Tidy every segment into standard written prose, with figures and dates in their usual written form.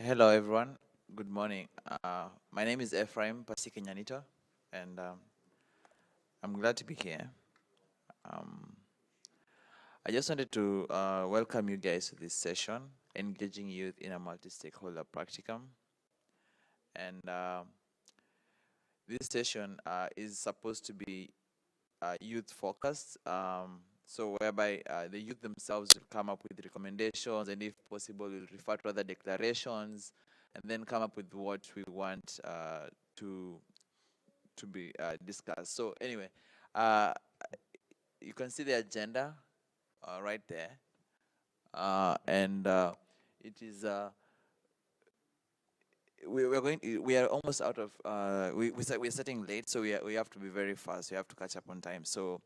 Hello, everyone. Good morning. My name is Ephraim Pasikenyanito, and I'm glad to be here. I just wanted to welcome you guys to this session, Engaging Youth in a Multi-Stakeholder Practicum. And this session is supposed to be youth-focused, so whereby the youth themselves will come up with recommendations, and if possible, will refer to other declarations, and then come up with what we want to be discussed. So anyway, you can see the agenda right there, and it is we are almost out of we're starting late, so we have to be very fast. We have to catch up on time. So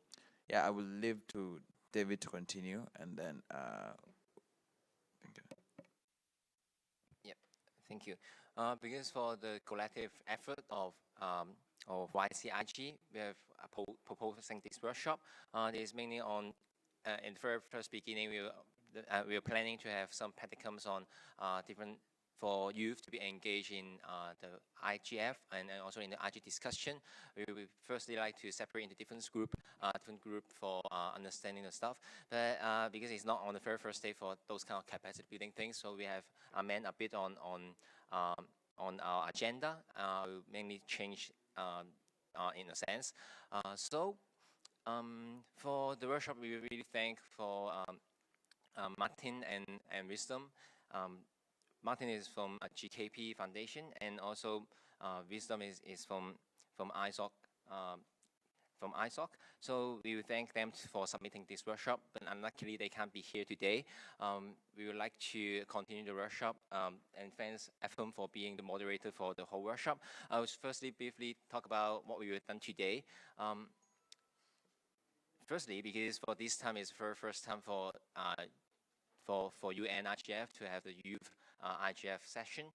yeah, I will leave to David to continue, and then thank you. Yep, thank you. Because for the collective effort of YCIG, we have proposing this workshop. It is mainly on in the very first beginning. We are planning to have some practicums on different for youth to be engaged in the IGF and also in the IG discussion. We would firstly like to separate into different group for understanding the stuff. But because it's not on the very first day for those kind of capacity building things, so we have amend a bit on our agenda. We mainly change in a sense. For the workshop, we really thank for Martin and Wisdom. Martin is from GKP Foundation, and also Wisdom is from ISOC. From ISOC, so we will thank them for submitting this workshop, but unluckily they can't be here today. We would like to continue the workshop, and thanks FM for being the moderator for the whole workshop. I will firstly briefly talk about what we have done today. Firstly, because for this time is for first time for UN IGF to have the youth IGF session.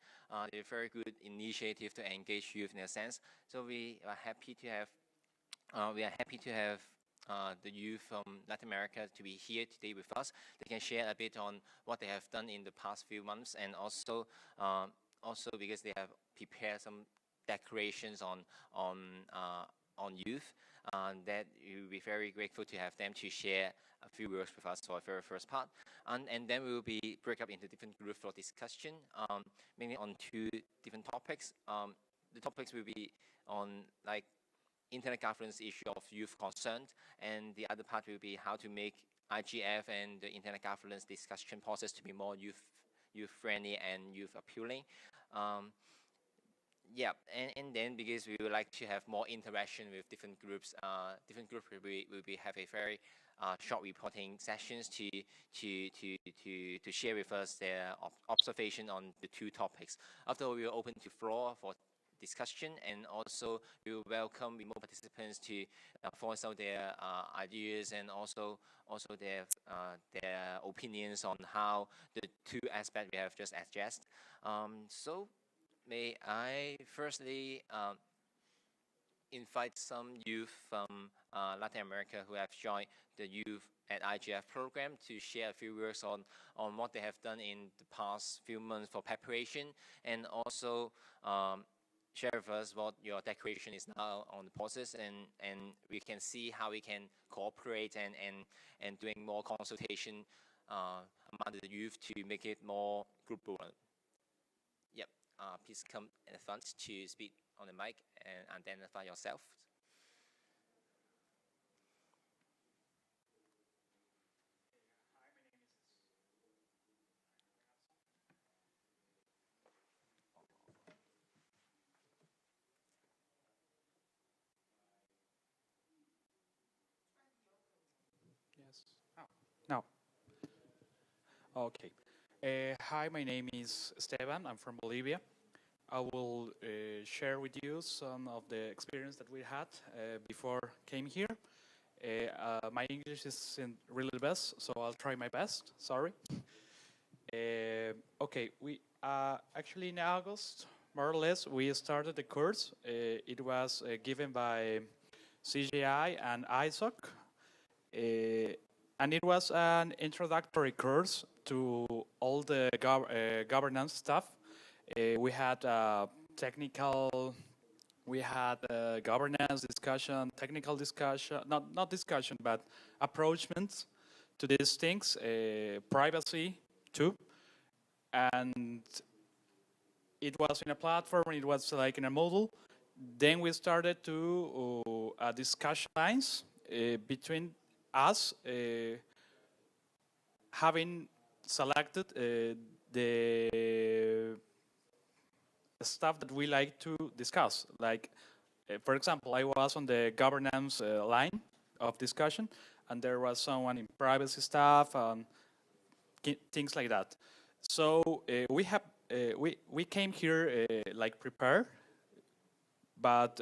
They're a very good initiative to engage youth in a sense. So we are happy to have the youth from Latin America to be here today with us. They can share a bit on what they have done in the past few months, and also because they have prepared some declarations on youth. That we will be very grateful to have them to share a few words with us for our very first part, and then we will be break up into different groups for discussion, mainly on two different topics. The topics will be on like internet governance issue of youth concerned, and the other part will be how to make IGF and the internet governance discussion process to be more youth friendly and youth appealing. Yeah, and then because we would like to have more interaction with different groups will be have a very short reporting sessions to share with us their observation on the two topics. After we will open to floor for discussion, and also we will welcome remote participants to voice out their ideas, and also their opinions on how the two aspects we have just addressed. So may I firstly invite some youth from Latin America who have joined the youth at IGF program to share a few words on what they have done in the past few months for preparation, and also share with us what your declaration is now on the process, and we can see how we can cooperate and doing more consultation among the youth to make it more groupable. Yep. Please come in front to speak on the mic and identify yourself. Yes. Oh, no. Okay. Hi, my name is Esteban. I'm from Bolivia. I will share with you some of the experience that we had before came here. My English isn't really the best, so I'll try my best. Sorry. Okay, we actually in August, more or less, we started the course. It was given by CGI and ISOC. And it was an introductory course to all the governance stuff. We had technical, we had governance discussion, technical discussion, not discussion, but approachments to these things, privacy too. And it was in a platform, it was like in a model. Then we started to discussion lines between us having selected the stuff that we like to discuss. Like, for example, I was on the governance line of discussion, and there was someone in privacy stuff and things like that. So we came here like prepared, but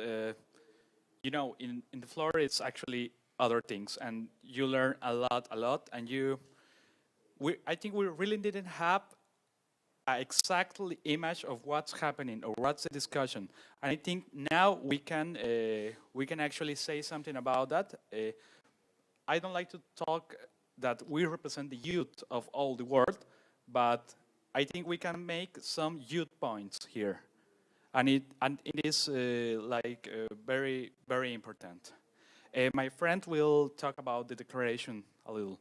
you know, in the floor it's actually other things, and you learn a lot, and I think we really didn't have an exact image of what's happening or what's the discussion. And I think now we can actually say something about that. I don't like to talk that we represent the youth of all the world, but I think we can make some youth points here, and it is very very important. My friend will talk about the declaration a little.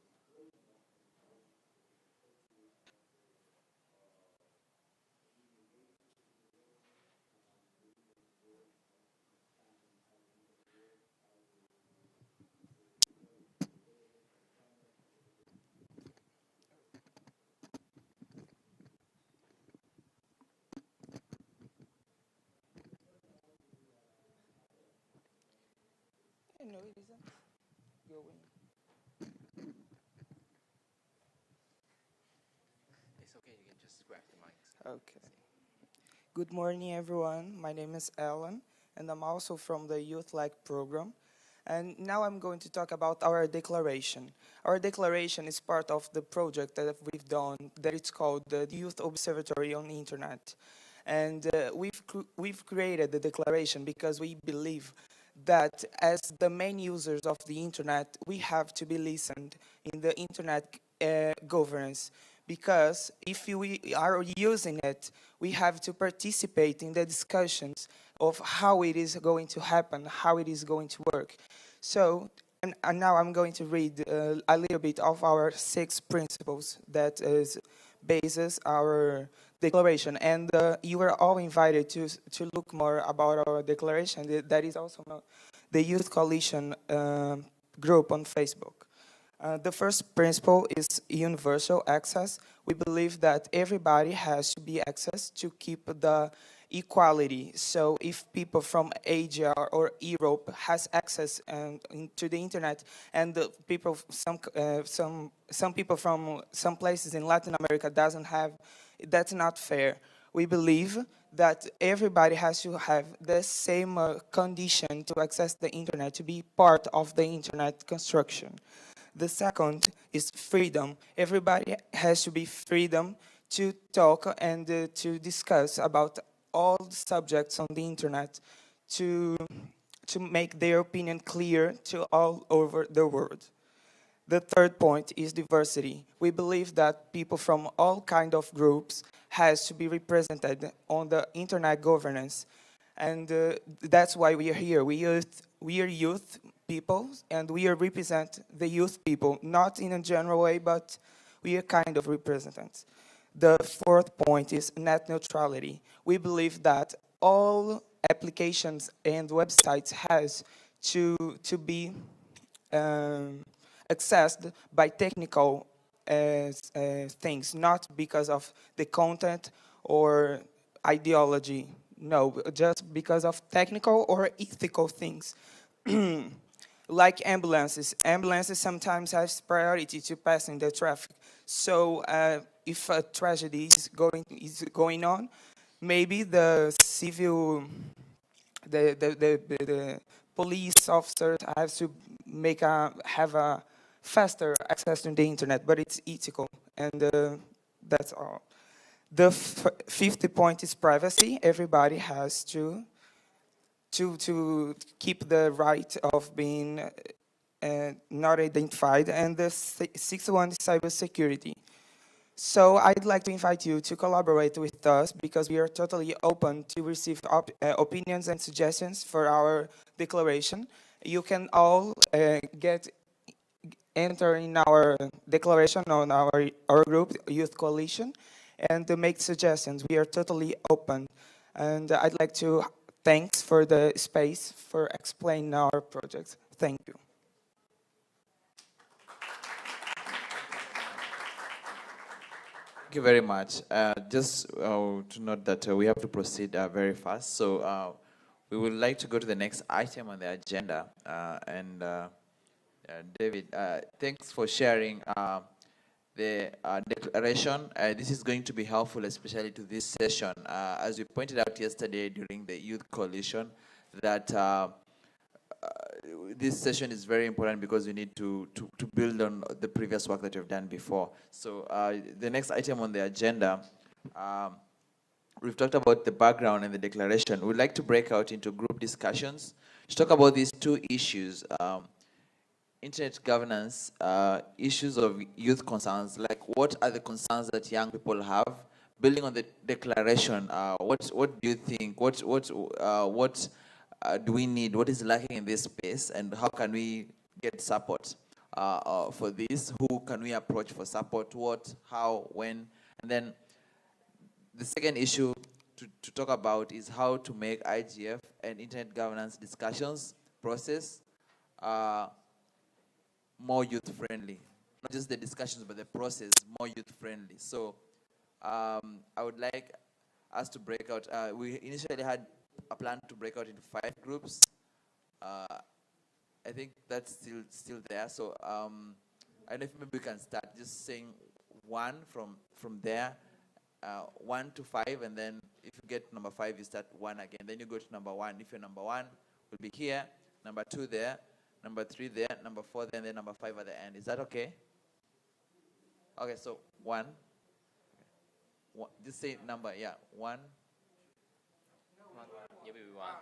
No, it isn't going. It's okay, you can just grab the mic. Okay. Good morning, everyone. My name is Alan, and I'm also from the Youth Like program. And now I'm going to talk about our declaration. Our declaration is part of the project that we've done that it's called the Youth Observatory on the Internet. And we've created the declaration because we believe that as the main users of the internet, we have to be listened in the internet governance, because if we are using it, we have to participate in the discussions of how it is going to happen, how it is going to work. So, and now I'm going to read a little bit of our 6 principles that is bases our declaration. And you are all invited to look more about our declaration. That is also the Youth Coalition group on Facebook. The first principle is universal access. We believe that everybody has to be access to keep the equality. So if people from Asia or Europe has access to the internet, and the people, some people from some places in Latin America doesn't have, that's not fair. We believe that everybody has to have the same condition to access the internet, to be part of the internet construction. The second is freedom. Everybody has to be freedom to talk and to discuss about all the subjects on the internet, to make their opinion clear to all over the world. The third point is diversity. We believe that people from all kind of groups has to be represented on the internet governance. And that's why we are here. We are youth people, and we represent the youth people, not in a general way, but we are kind of representatives. The fourth point is net neutrality. We believe that all applications and websites has to be accessed by technical things, not because of the content or ideology. No, just because of technical or ethical things. Like ambulances. Ambulances sometimes have priority to passing the traffic. So if a tragedy is going on, maybe the civil, the police officers have to have a faster access to the internet, but it's ethical, and that's all. The fifth point is privacy. Everybody has to keep the right of being not identified. And the sixth one is cybersecurity. So I'd like to invite you to collaborate with us because we are totally open to receive opinions and suggestions for our declaration. You can all enter in our declaration on our group, Youth Coalition, and to make suggestions. We are totally open. And I'd like to thanks for the space for explaining our project. Thank you. Thank you very much. Just to note that we have to proceed very fast. So we would like to go to the next item on the agenda. David, thanks for sharing the declaration. This is going to be helpful, especially to this session. As we pointed out yesterday during the Youth Coalition, that this session is very important because we need to build on the previous work that we've done before. So the next item on the agenda, we've talked about the background and the declaration. We'd like to break out into group discussions to talk about these two issues. Internet governance, issues of youth concerns, like what are the concerns that young people have? Building on the declaration, what do you think? What do we need? What is lacking in this space, and how can we get support for this? Who can we approach for support? What, how, when? And then the second issue to talk about is how to make IGF and internet governance discussions process more youth-friendly. Not just the discussions, but the process more youth-friendly. So I would like us to break out. We initially had a plan to break out into 5 groups. I think that's still there. So I don't know if maybe we can start just saying 1 from there, 1 to 5, and then if you get number 5, you start 1 again. Then you go to number 1. If you're number 1, will be here. Number 2 there. Number 3 there. Number 4 there. And then number 5 at the end. Is that okay? Okay. So 1. Just say number. Yeah. 1. Yeah, we want.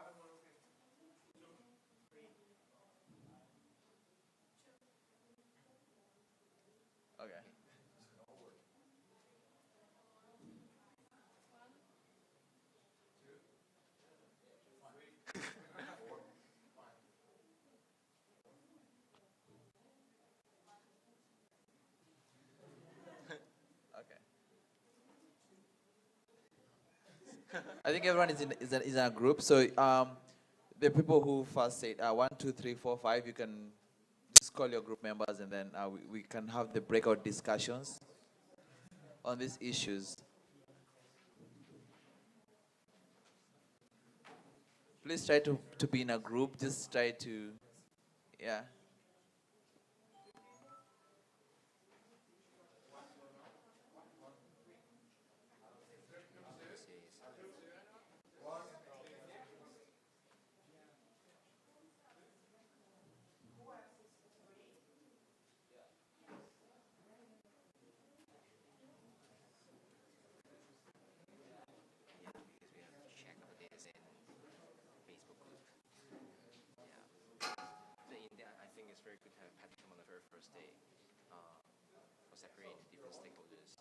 Okay. Okay. I think everyone is in a group. So the people who first said 1, 2, 3, 4, 5, you can just call your group members, and then we can have the breakout discussions on these issues. Please try to be in a group. Just try to, yeah. Yeah, because we have to check out this in Facebook group. Yeah. So in there, I think it's very good to have Practicum on the very first day, for separating different stakeholders.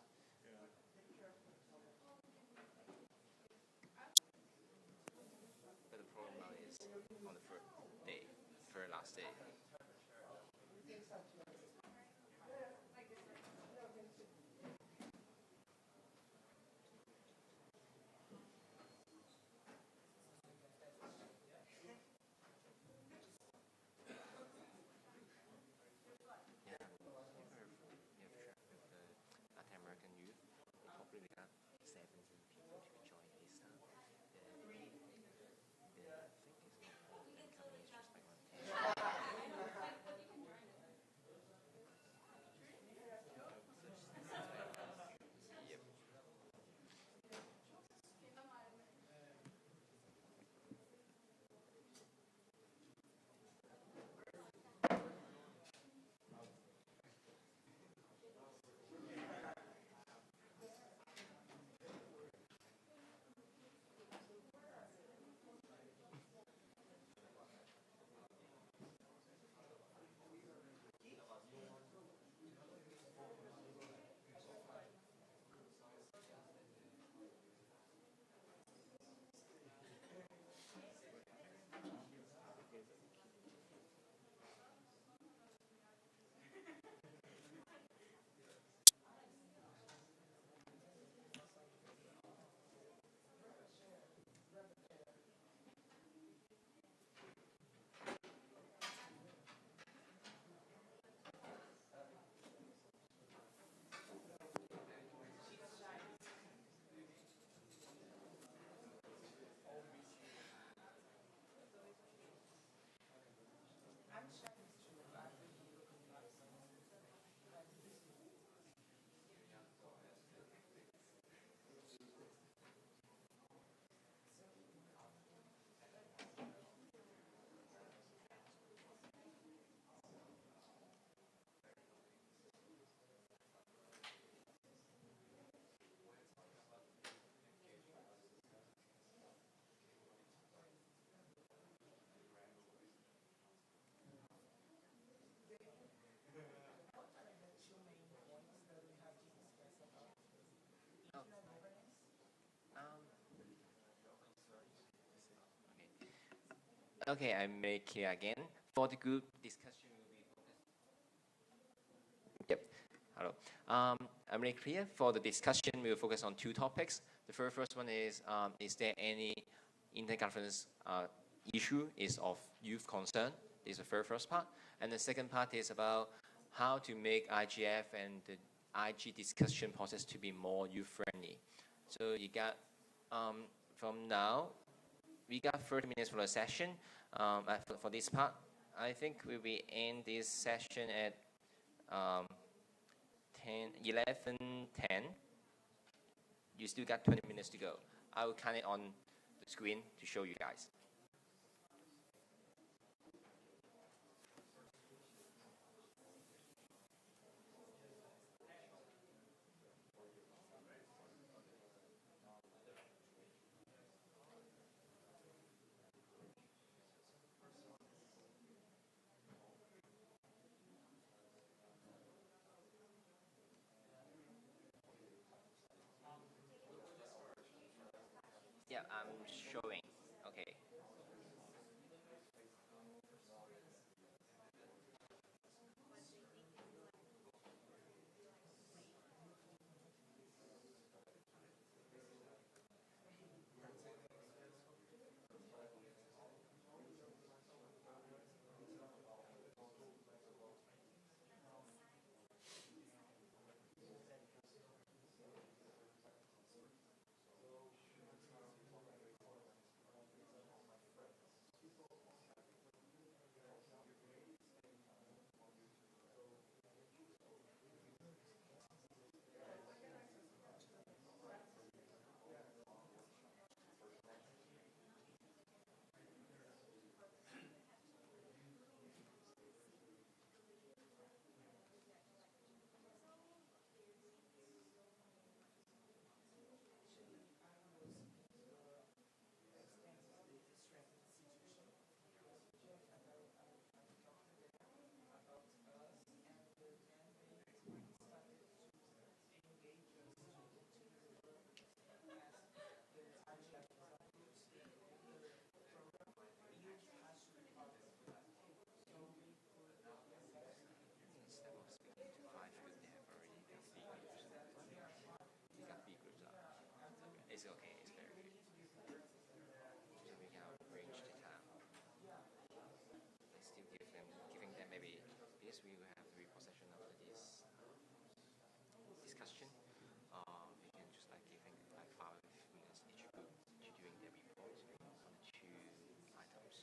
But the problem now is on the first day, very last day. Yeah, we have track with the Latin American youth. We probably got 17 people to join this time. I think it's not all incoming, it's just like 1 10. Okay, I make here again. For the group discussion, will be focused. Yep. Hello. I'm really clear. For the discussion, we will focus on two topics. The first one is there any intergovernance issue is of youth concern? This is the first part. And the second part is about how to make IGF and the IG discussion process to be more youth-friendly. So you got, from now, we got 30 minutes for the session. For this part, I think we will end this session at 11:10. You still got 20 minutes to go. I will count it on the screen to show you guys. Yeah, I'm showing. Okay. It's okay. It's very good. So we can arrange the time. Let's still giving them maybe this. We will have the report session after this discussion. We can just like giving like 5 minutes each group to doing their reports on the two items.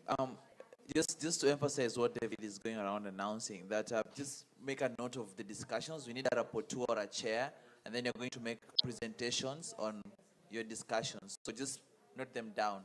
Um, just to emphasize what David is going around announcing, that just make a note of the discussions. We need a rapporteur or a chair, and then you're going to make presentations on your discussions. So just note them down.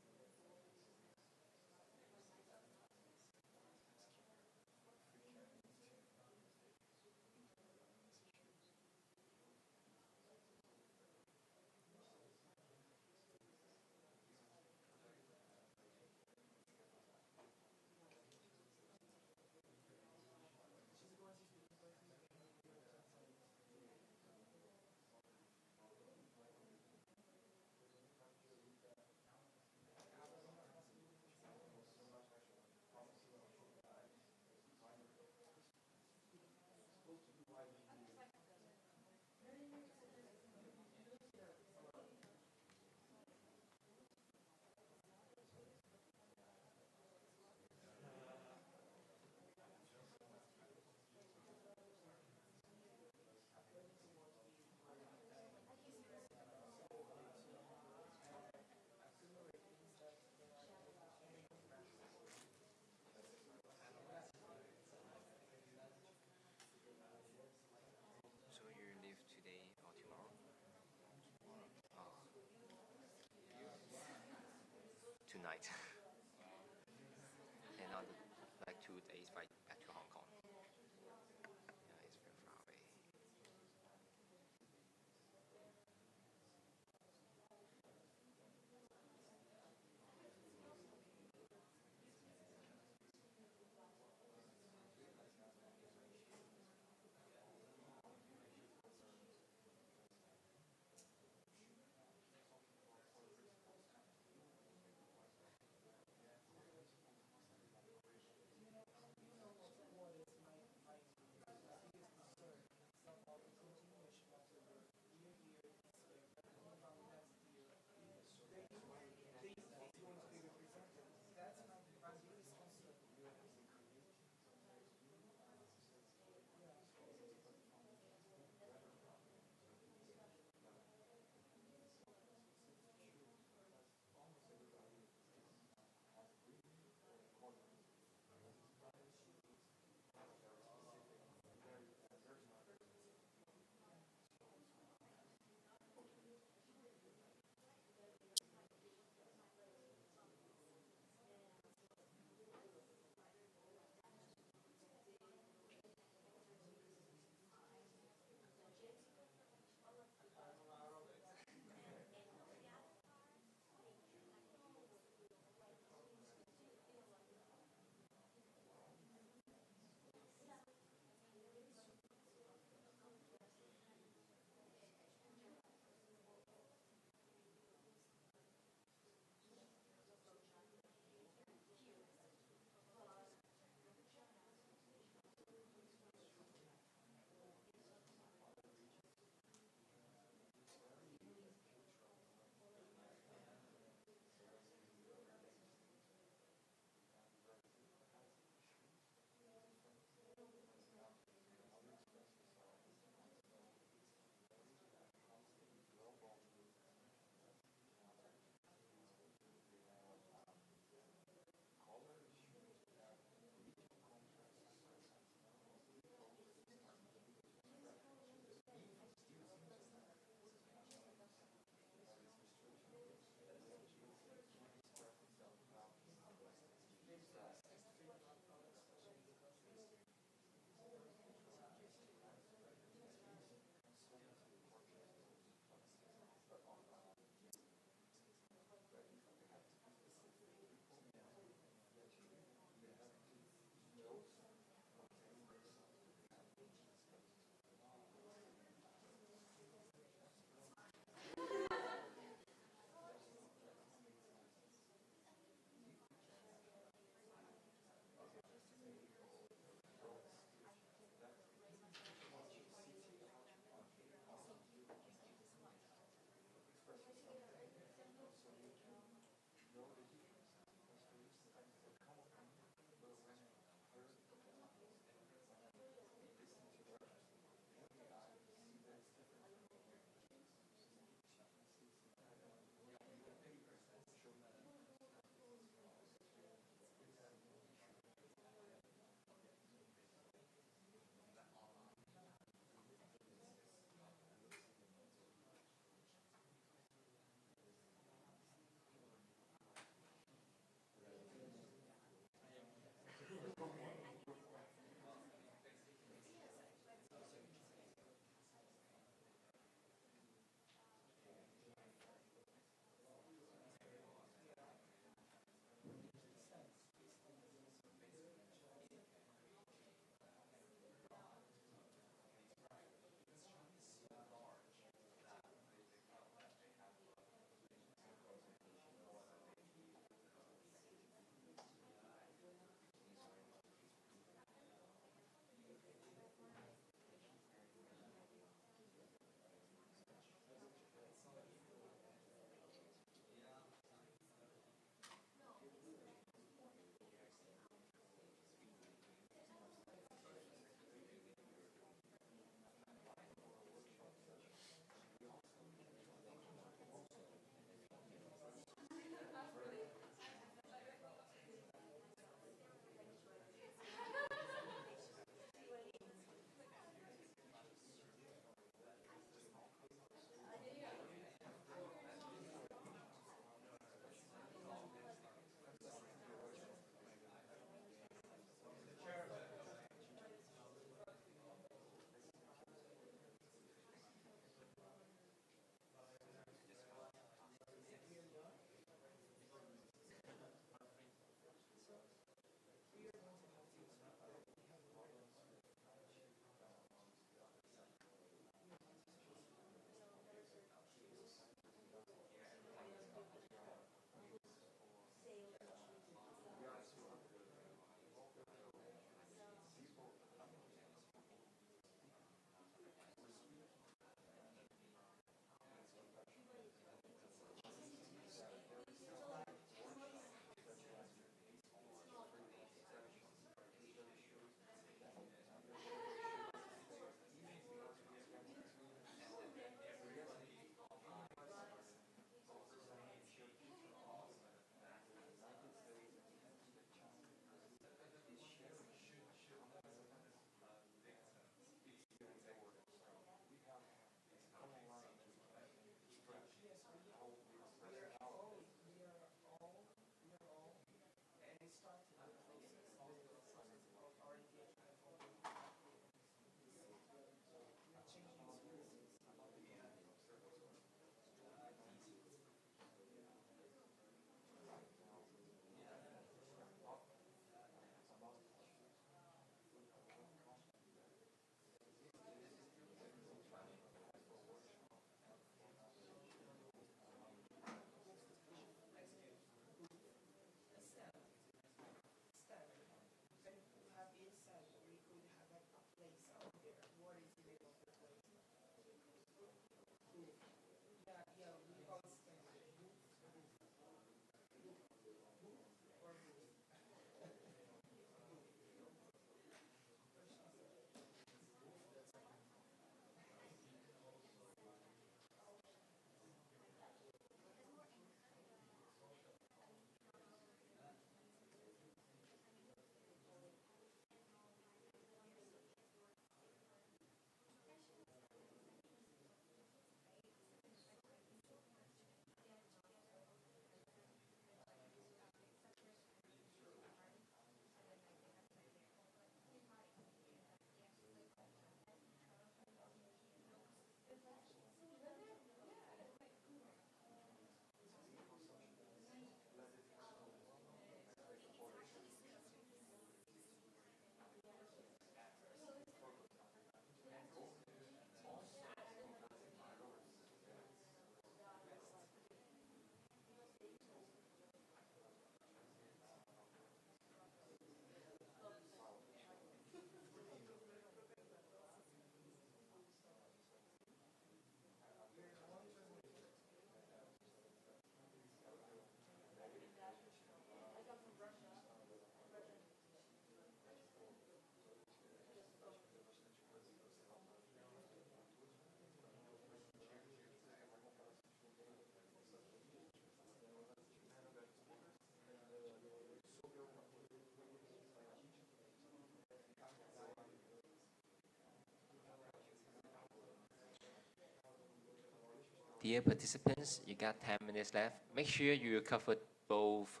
Dear participants, you got 10 minutes left. Make sure you cover both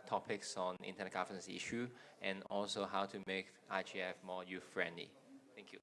topics on internet governance issue and also how to make IGF more youth-friendly. Thank you.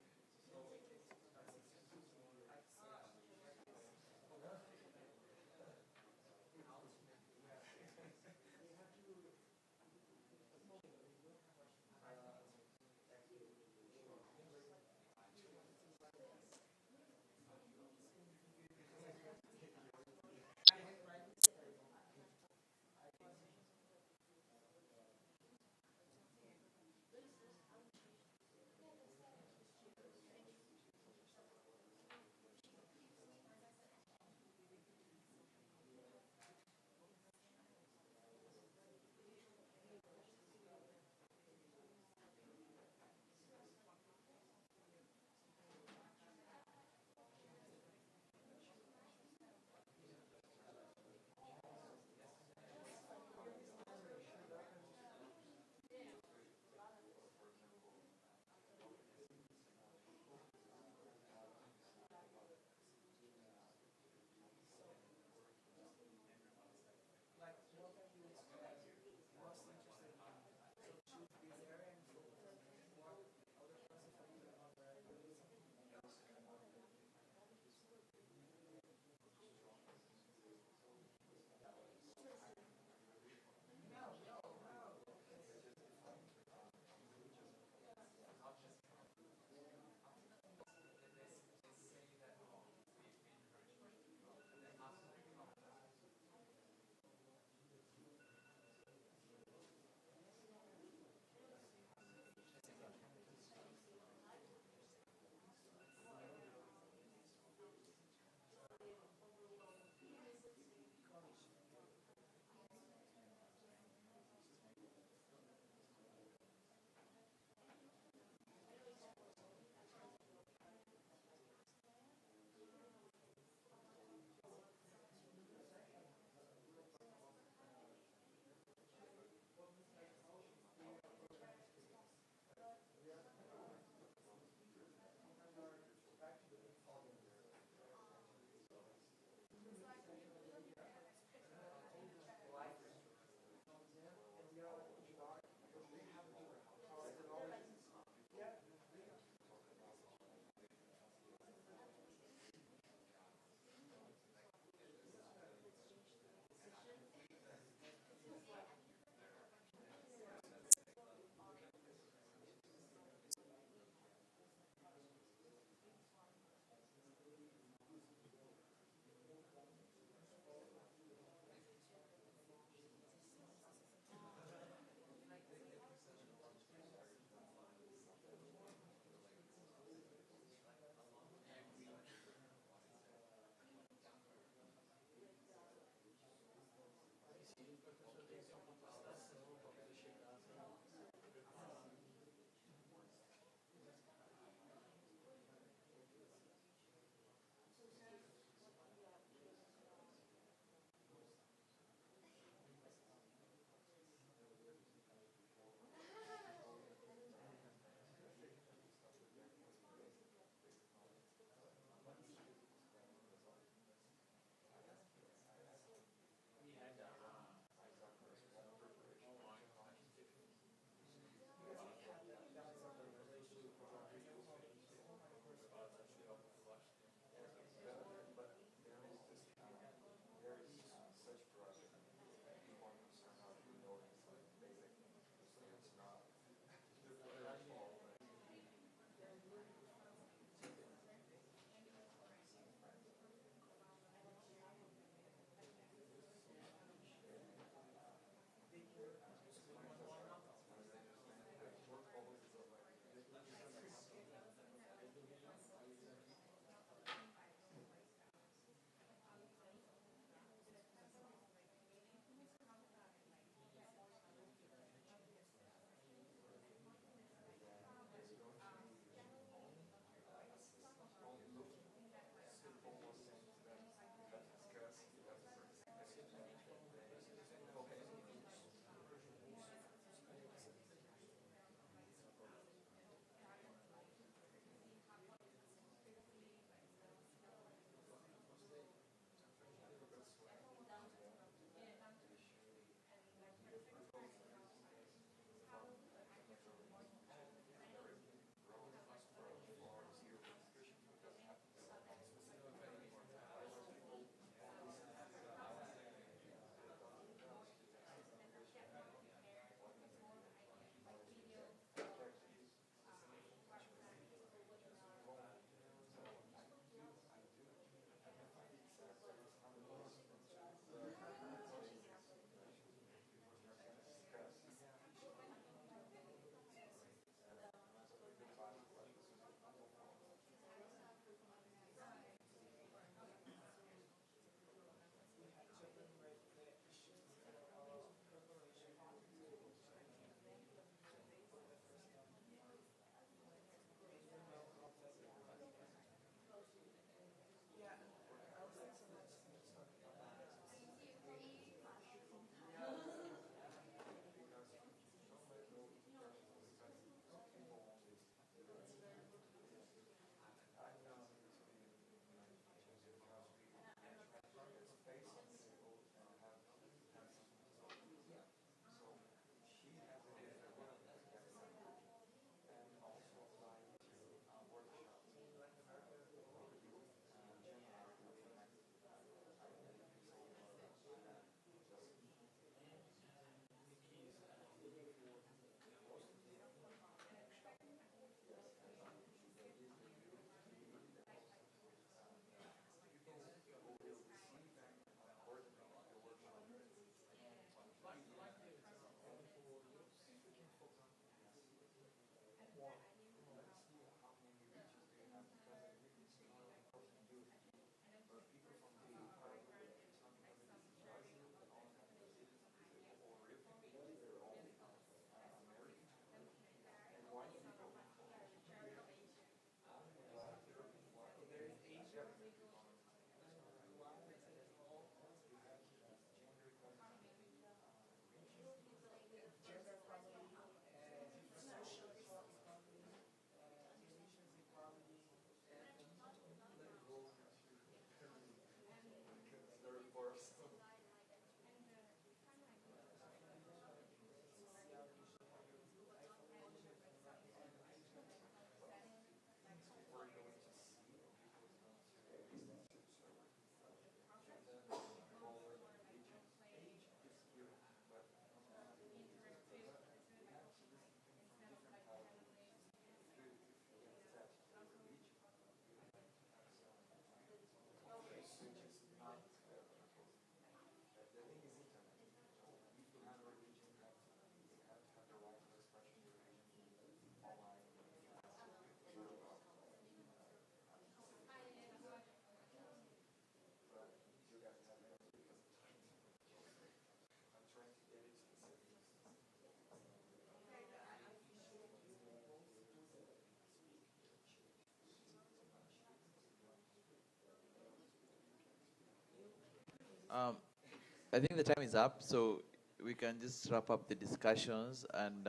I think the time is up, so we can just wrap up the discussions and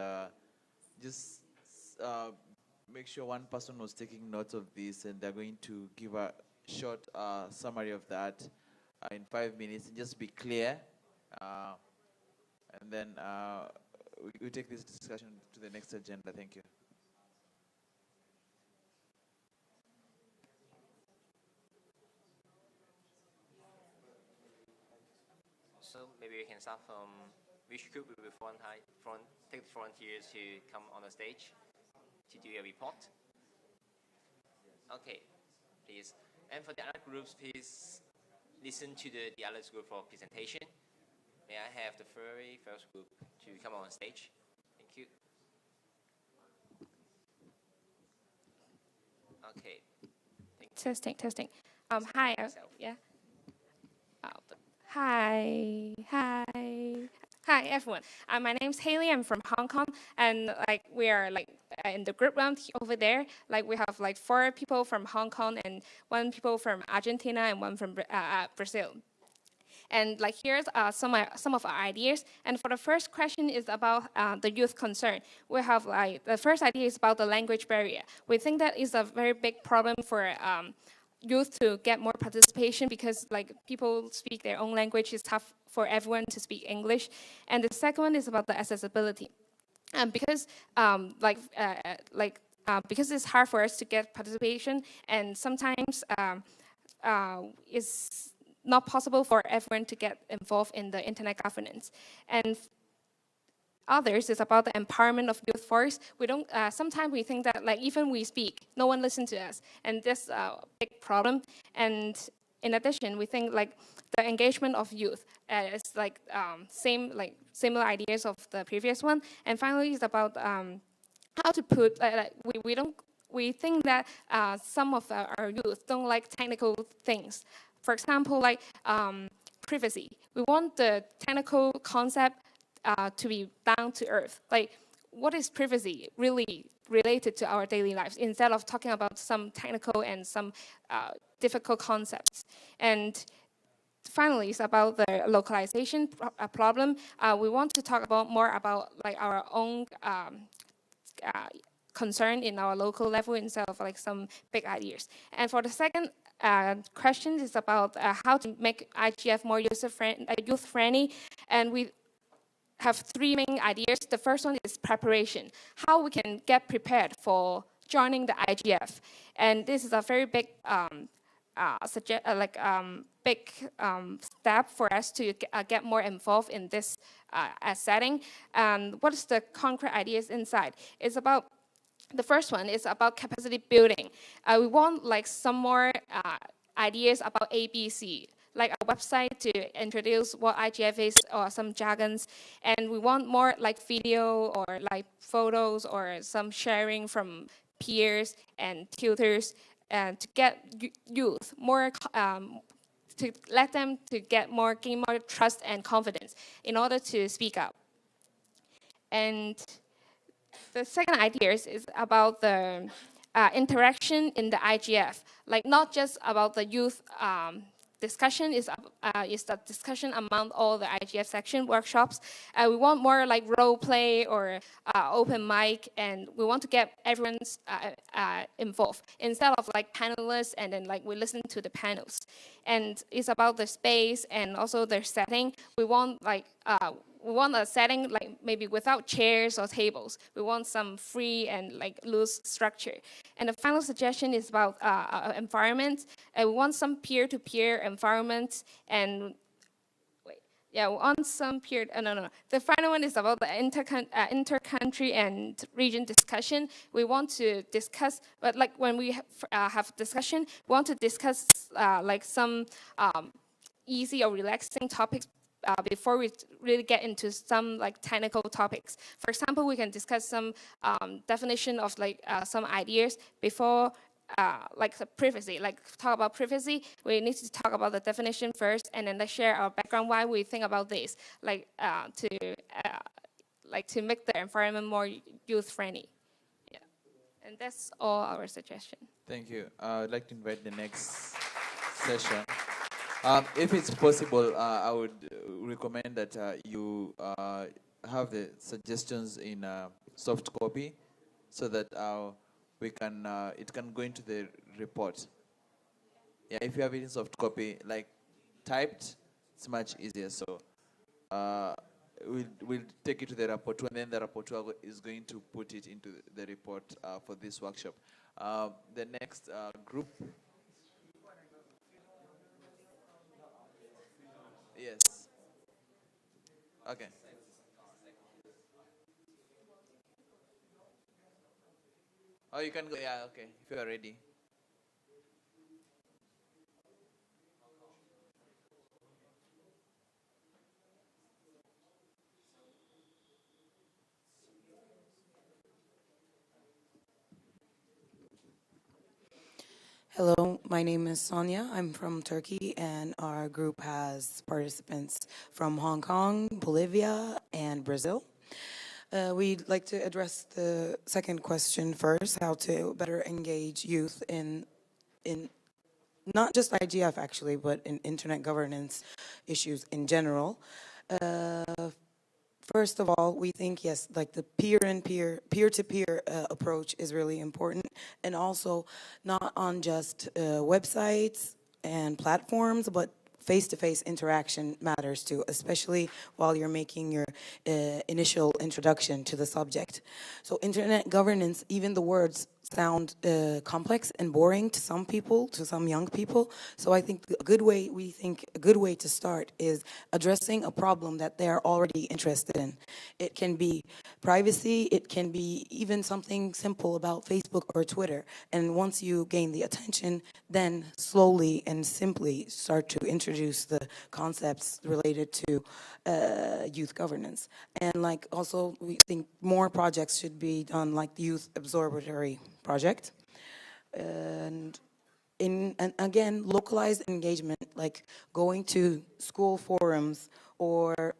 just make sure one person was taking notes of this, and they're going to give a short summary of that in 5 minutes, and just be clear. And then we take this discussion to the next agenda. Thank you. So maybe we can start from which group will be take the volunteers to come on the stage to do a report. Okay, please. And for the other groups, please listen to the other group for presentation. May I have the very first group to come on stage? Thank you. Okay. Testing, testing. Hi. Yeah. Hi, everyone. My name's Haley. I'm from Hong Kong, and we are in the group round over there. We have 4 people from Hong Kong and 1 people from Argentina and 1 from Brazil. And here's some of our ideas. And for the first question is about the youth concern. We have the first idea is about the language barrier. We think that is a very big problem for youth to get more participation, because people speak their own language. It's tough for everyone to speak English. And the second one is about the accessibility. And because because it's hard for us to get participation, and sometimes it's not possible for everyone to get involved in the internet governance. And others is about the empowerment of youth voice. We don't. Sometimes we think that even we speak, no one listens to us, and that's a big problem. And in addition, we think the engagement of youth is similar ideas of the previous one. And finally, it's about how to put. We think that some of our youth don't like technical things. For example, privacy. We want the technical concept to be down to earth. What is privacy really related to our daily lives, instead of talking about some technical and some difficult concepts. And finally, it's about the localization problem. We want to talk more about our own concern in our local level, instead of some big ideas. And for the second question is about how to make IGF more youth-friendly. And we have 3 main ideas. The first one is preparation. How we can get prepared for joining the IGF. And this is a very big step for us to get more involved in this setting. And what is the concrete ideas inside? It's about the first one is about capacity building. We want some more ideas about ABC, a website to introduce what IGF is, or some jargons. And we want more video or photos, or some sharing from peers and tutors, and to get youth more, to let them to gain more trust and confidence in order to speak up. And the second idea is about the interaction in the IGF, not just about the youth discussion, is the discussion among all the IGF section workshops. We want more role play or open mic, and we want to get everyone's involved, instead of panelists and then we listen to the panels. And it's about the space and also their setting. We want a setting maybe without chairs or tables. We want some free and loose structure. And the final suggestion is about environment. We want some peer-to-peer environment. And we want some peer. No. The final one is about the inter-country and region discussion. We want to discuss, but when we have discussion, we want to discuss some easy or relaxing topics before we really get into some technical topics. For example, we can discuss some definition of some ideas before privacy. Talk about privacy, we need to talk about the definition first, and then share our background, why we think about this, to make the environment more youth-friendly. Yeah, and that's all our suggestion. Thank you. I'd like to invite the next session. If it's possible, I would recommend that you have the suggestions in soft copy, so that we can it can go into the report. Yeah, if you have it in soft copy, like typed, it's much easier. So we'll take it to the rapporteur, and then the rapporteur is going to put it into the report for this workshop. The next group. Yes. Okay. Oh, you can go. Yeah, okay. If you are ready. Hello, my name is Sonia. I'm from Turkey, and our group has participants from Hong Kong, Bolivia, and Brazil. We'd like to address the second question first, how to better engage youth in not just IGF actually, but in internet governance issues in general. First of all, we think, yes, like the peer-to-peer approach is really important, and also not on just websites and platforms, but face-to-face interaction matters too, especially while you're making your initial introduction to the subject. So internet governance, even the words sound complex and boring to some people, to some young people. So I think a good way to start is addressing a problem that they're already interested in. It can be privacy, it can be even something simple about Facebook or Twitter. And once you gain the attention, then slowly and simply start to introduce the concepts related to youth governance. And like also, we think more projects should be done, like the Youth Observatory project. And again, localized engagement, like going to school forums or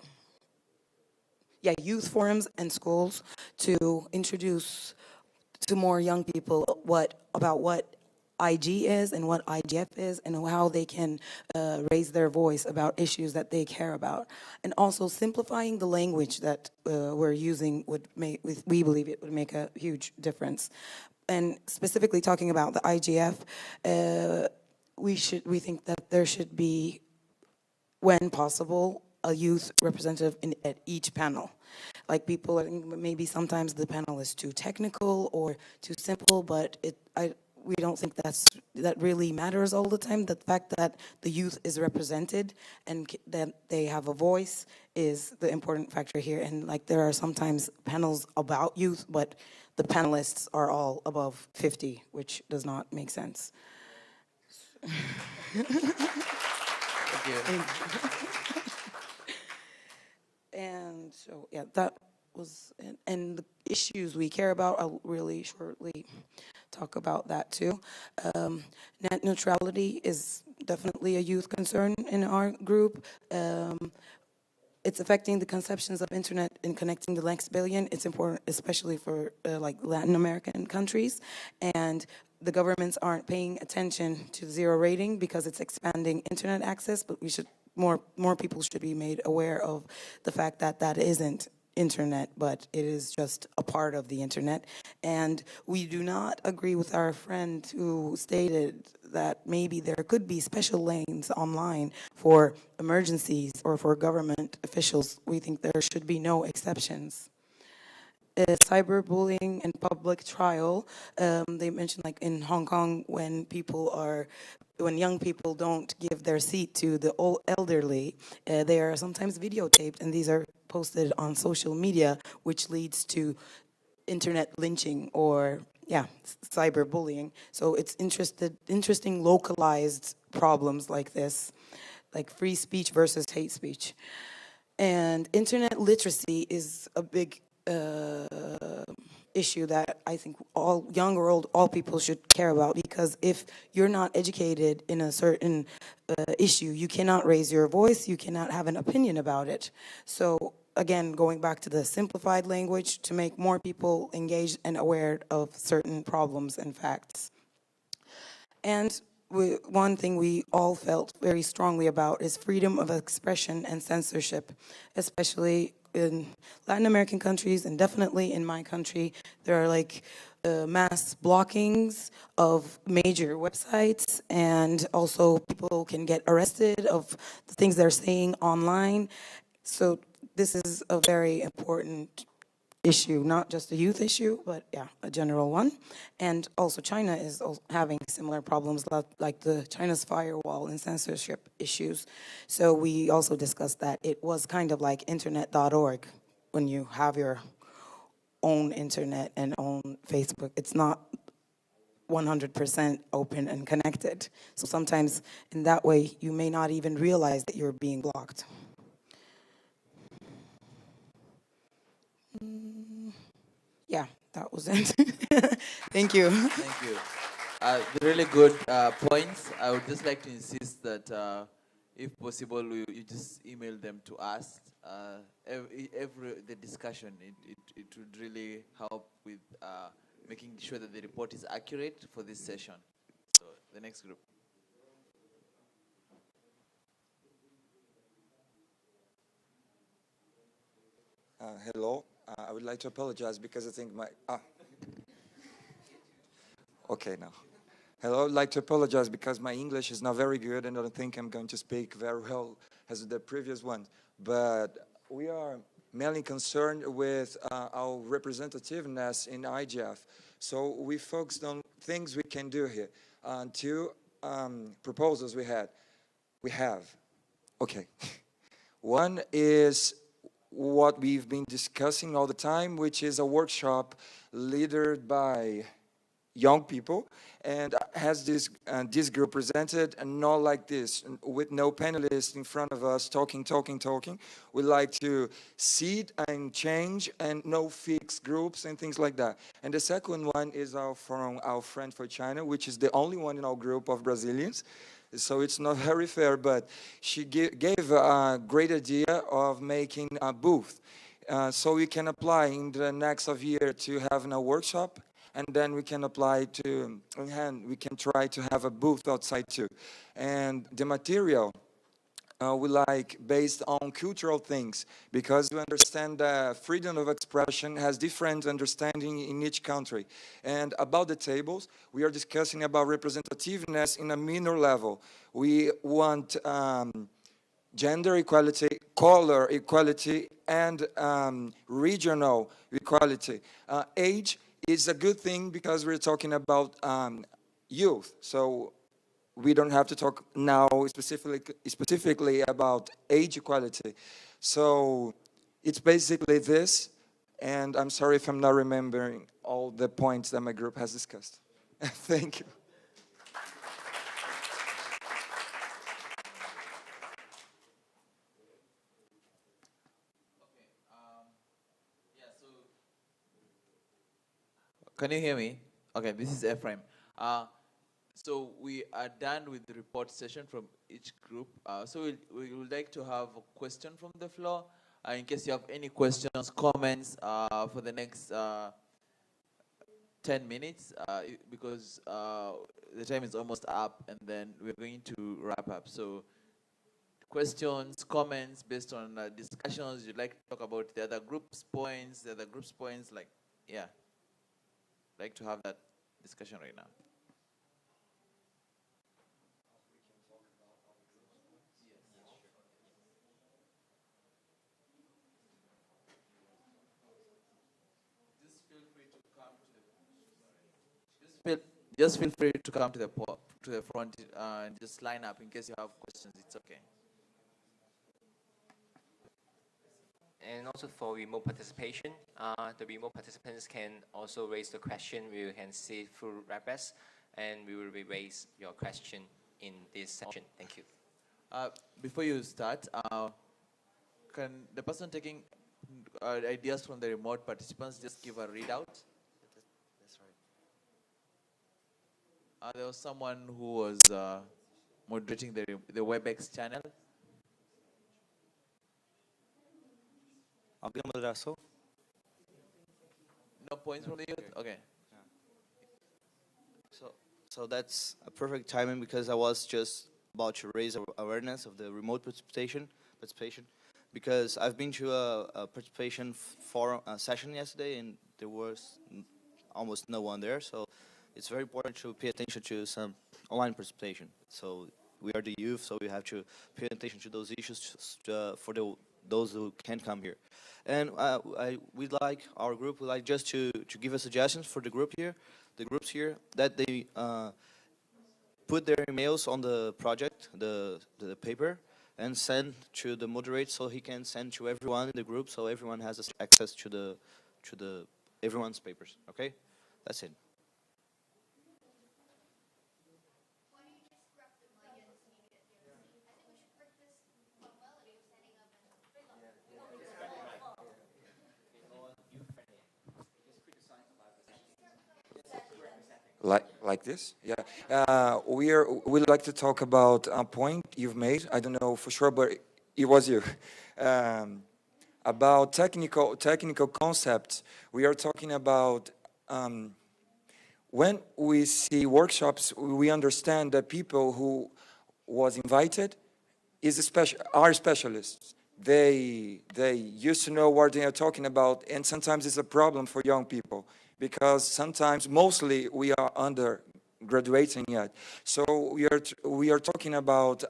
youth forums and schools to introduce to more young people about what IG is and what IGF is and how they can raise their voice about issues that they care about. And also simplifying the language that we're using we believe it would make a huge difference. And specifically talking about the IGF, we think that there should be, when possible, a youth representative at each panel. Like people, maybe sometimes the panel is too technical or too simple, but we don't think that really matters all the time. The fact that the youth is represented and that they have a voice is the important factor here. And like there are sometimes panels about youth, but the panelists are all above 50, which does not make sense. Thank you. And so, yeah, that was, and the issues we care about, I'll really shortly talk about that too. Net neutrality is definitely a youth concern in our group. It's affecting the conceptions of internet and connecting the next billion. It's important, especially for like Latin American countries. And the governments aren't paying attention to zero rating because it's expanding internet access, but more people should be made aware of the fact that that isn't internet, but it is just a part of the internet. And we do not agree with our friend who stated that maybe there could be special lanes online for emergencies or for government officials. We think there should be no exceptions. Cyberbullying and public trial, they mentioned like in Hong Kong when young people don't give their seat to the elderly, they are sometimes videotaped and these are posted on social media, which leads to internet lynching or cyberbullying. So it's interesting localized problems like this, like free speech versus hate speech. And internet literacy is a big issue that I think all, young or old, all people should care about, because if you're not educated in a certain issue, you cannot raise your voice, you cannot have an opinion about it. So again, going back to the simplified language to make more people engaged and aware of certain problems and facts. And one thing we all felt very strongly about is freedom of expression and censorship, especially in Latin American countries and definitely in my country. There are like mass blockings of major websites, and also people can get arrested of the things they're saying online. So this is a very important issue, not just a youth issue, but yeah, a general one. And also China is having similar problems like the China's firewall and censorship issues. So we also discussed that it was kind of like internet.org when you have your own internet and own Facebook. It's not 100% open and connected. So sometimes in that way, you may not even realize that you're being blocked. Yeah, that was it. Thank you. Thank you. The really good points. I would just like to insist that if possible, you just email them to us. The discussion, it would really help with making sure that the report is accurate for this session. So the next group. Hello. I would like to apologize because I think okay, now. Hello. I'd like to apologize because my English is not very good and I don't think I'm going to speak very well as the previous one. But we are mainly concerned with our representativeness in IGF. So we focused on things we can do here. Two proposals we have. Okay. One is what we've been discussing all the time, which is a workshop led by young people, and has this group presented, and not like this, with no panelists in front of us talking. We like to seed and change, and no fixed groups and things like that. And the second one is from our friend for China, which is the only one in our group of Brazilians. So it's not very fair, but she gave a great idea of making a booth. So we can apply in the next of year to having a workshop, and then we can apply to, and we can try to have a booth outside too. And the material we like based on cultural things, because we understand that freedom of expression has different understanding in each country. And about the tables, we are discussing about representativeness in a minor level. We want gender equality, color equality, and regional equality. Age is a good thing because we're talking about youth. So we don't have to talk now specifically about age equality. So it's basically this, and I'm sorry if I'm not remembering all the points that my group has discussed. Thank you. Can you hear me? Okay, this is Ephraim. So we are done with the report session from each group. So we would like to have a question from the floor. In case you have any questions, comments for the next 10 minutes, because the time is almost up, and then we're going to wrap up. So questions, comments based on discussions you'd like to talk about, the other group's points, like, yeah. I'd like to have that discussion right now. Just feel free to come to the front and just line up in case you have questions. It's okay. And also for remote participation, the remote participants can also raise the question. We can see through Rabes, and we will raise your question in this session. Thank you. Before you start, can the person taking ideas from the remote participants just give a readout? That's right. There was someone who was moderating the WebEx channel. Alguém moderação? No points from the youth? Okay. So So that's a perfect timing because I was just about to raise awareness of the remote participation, because I've been to a participation forum session yesterday and there was almost no one there. So it's very important to pay attention to some online participation. So we are the youth, so we have to pay attention to those issues for those who can't come here. And our group would like just to give a suggestions for the groups here, that they put their emails on the project, the paper, and send to the moderator so he can send to everyone in the group so everyone has access to the everyone's papers. Okay, that's it. Like this, yeah. We'd like to talk about a point you've made. I don't know for sure, but it was you. About technical concepts. We are talking about when we see workshops, we understand that people who was invited are specialists. They used to know what they are talking about, and sometimes it's a problem for young people because sometimes, mostly, we are undergraduating yet. So we are talking about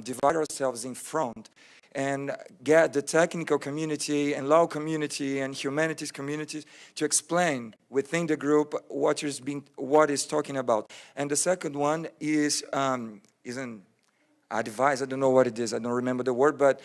divide ourselves in front and get the technical community and law community and humanities communities to explain within the group what is talking about. And the second one is an advice. I don't know what it is. I don't remember the word, but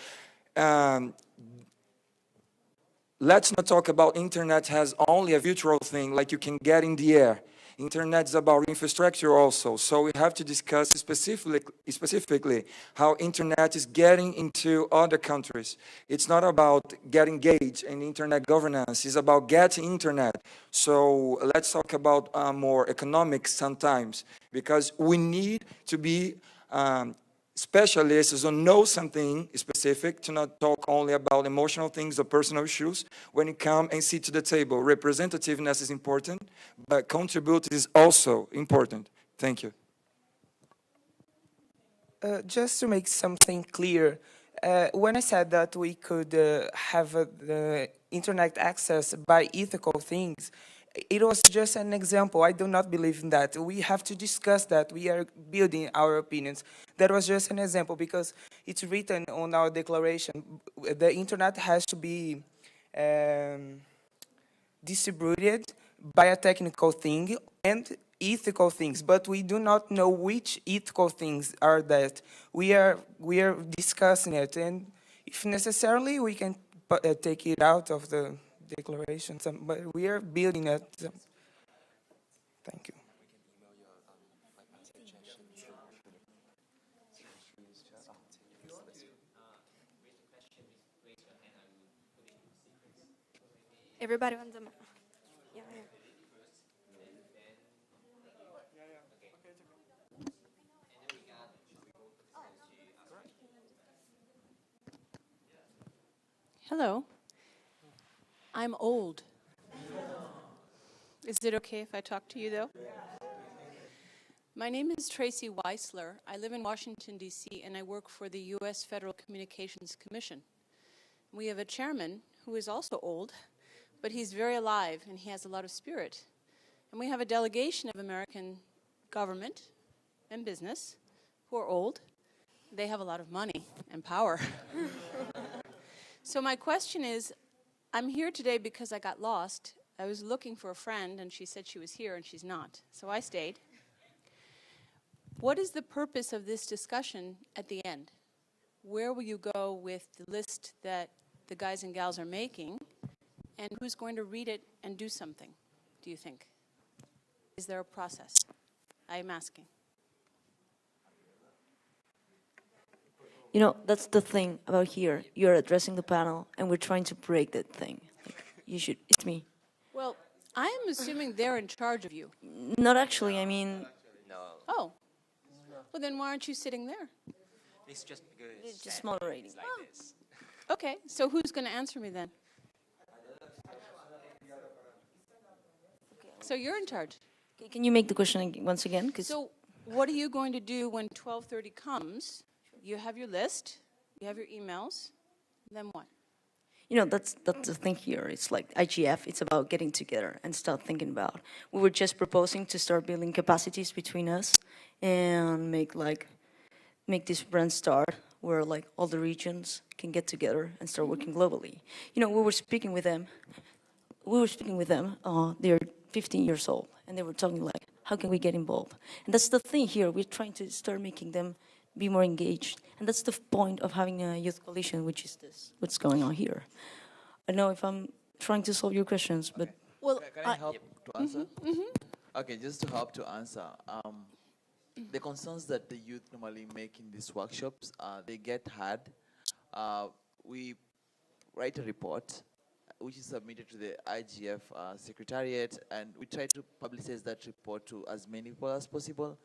let's not talk about internet as only a virtual thing like you can get in the air. Internet is about infrastructure also. So we have to discuss specifically how internet is getting into other countries. It's not about getting engaged in internet governance. It's about getting internet. So let's talk about more economics sometimes, because we need to be specialists who know something specific, to not talk only about emotional things or personal issues when you come and sit to the table. Representativeness is important, but contribute is also important. Thank you. Just to make something clear, when I said that we could have the internet access by ethical things, it was just an example. I do not believe in that. We have to discuss that. We are building our opinions. That was just an example because it's written on our declaration. The internet has to be distributed by a technical thing and ethical things, but we do not know which ethical things are that. We are discussing it, and if necessarily, we can take it out of the declaration, but we are building it. Thank you. Everybody wants them. Yeah, yeah. Hello. I'm old. Is it okay if I talk to you, though? My name is Tracy Weisler. I live in Washington, D.C., and I work for the U.S. Federal Communications Commission. We have a chairman who is also old, but he's very alive, and he has a lot of spirit. And we have a delegation of American government and business who are old. They have a lot of money and power. So my question is, I'm here today because I got lost. I was looking for a friend, and she said she was here, and she's not. So I stayed. What is the purpose of this discussion at the end? Where will you go with the list that the guys and gals are making, and who's going to read it and do something, do you think? Is there a process? I'm asking. You know, that's the thing about here. You're addressing the panel, and we're trying to break that thing. Like, it's me. Well, I am assuming they're in charge of you. Not actually, I mean... No. Oh. Well, then why aren't you sitting there? It's just because it's just moderating. it's like this. Okay, so who's going to answer me then? So you're in charge. Can you make the question once again? So what are you going to do when 12:30 comes? You have your list, you have your emails, then what? You know, that's the thing here. It's like IGF, it's about getting together and start thinking about. We were just proposing to start building capacities between us and make this brand start where like all the regions can get together and start working globally. You know, we were speaking with them. They're 15 years old, and they were talking like, how can we get involved? And that's the thing here. We're trying to start making them be more engaged. And that's the point of having a youth coalition, which is this, what's going on here. I know if I'm trying to solve your questions, but... Well, Can I help to answer? Okay, just to help to answer. The concerns that the youth normally make in these workshops, they get hard. We write a report, which is submitted to the IGF Secretariat, and we try to publicize that report to as many people as possible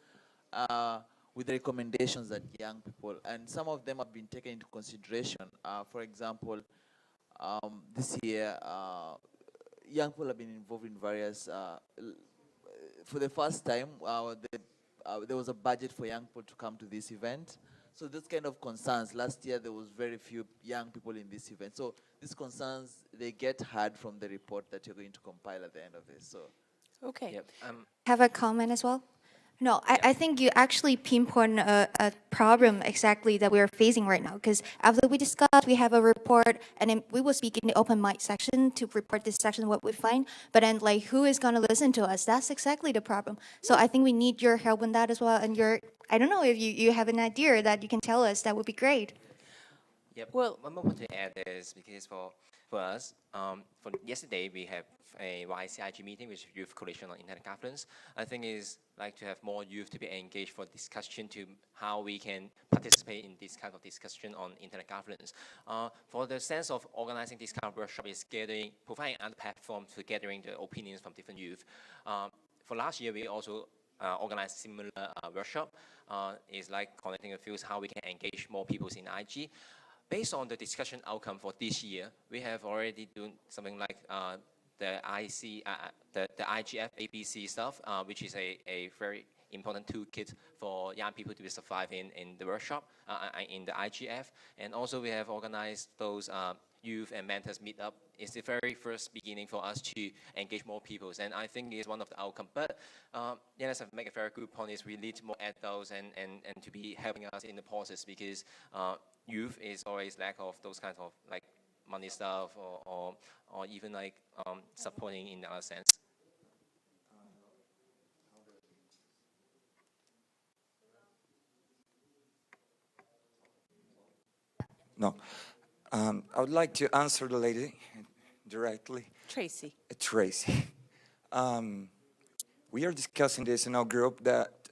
with the recommendations that young people, and some of them have been taken into consideration. For example, this year, young people have been involved in various, for the first time, there was a budget for young people to come to this event. So those kind of concerns, last year there was very few young people in this event. So these concerns, they get heard from the report that you're going to compile at the end of this. So, okay. Yep. Have a comment as well? No, I think you actually pinpoint a problem exactly that we are facing right now. Because after we discussed, we have a report, and then we will speak in the open mic section to report this section what we find. But then, like, who is going to listen to us? That's exactly the problem. So I think we need your help on that as well. And I don't know if you have an idea that you can tell us. That would be great. Yep. Well, one more point to add is because for us, for yesterday we have a YCIG meeting, which is Youth Coalition on Internet Governance. I think is like to have more youth to be engaged for discussion to how we can participate in this kind of discussion on internet governance. For the sense of organizing this kind of workshop is providing another platform to gathering the opinions from different youth. For last year, we also organized similar workshop. Is like connecting the fields how we can engage more people in IG. Based on the discussion outcome for this year, we have already done something like the IGF ABC stuff, which is a very important toolkit for young people to survive in the workshop, in the IGF. And also we have organized those youth and mentors meetup. It's the very first beginning for us to engage more people. And I think it's one of the outcomes. But Yanis have made a very good point is we need more adults and to be helping us in the process because youth is always lack of those kinds of like money stuff or even like supporting in other sense. No. I would like to answer the lady directly. Tracy. Tracy. We are discussing this in our group that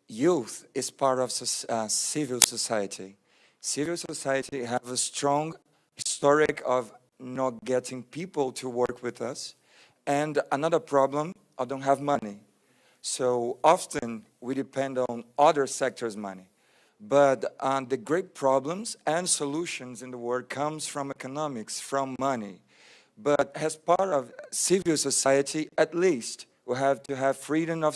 youth is part of civil society. Civil society have a strong historic of not getting people to work with us. And another problem, I don't have money. So often we depend on other sectors' money. But the great problems and solutions in the world comes from economics, from money. But as part of civil society, at least, we have to have freedom of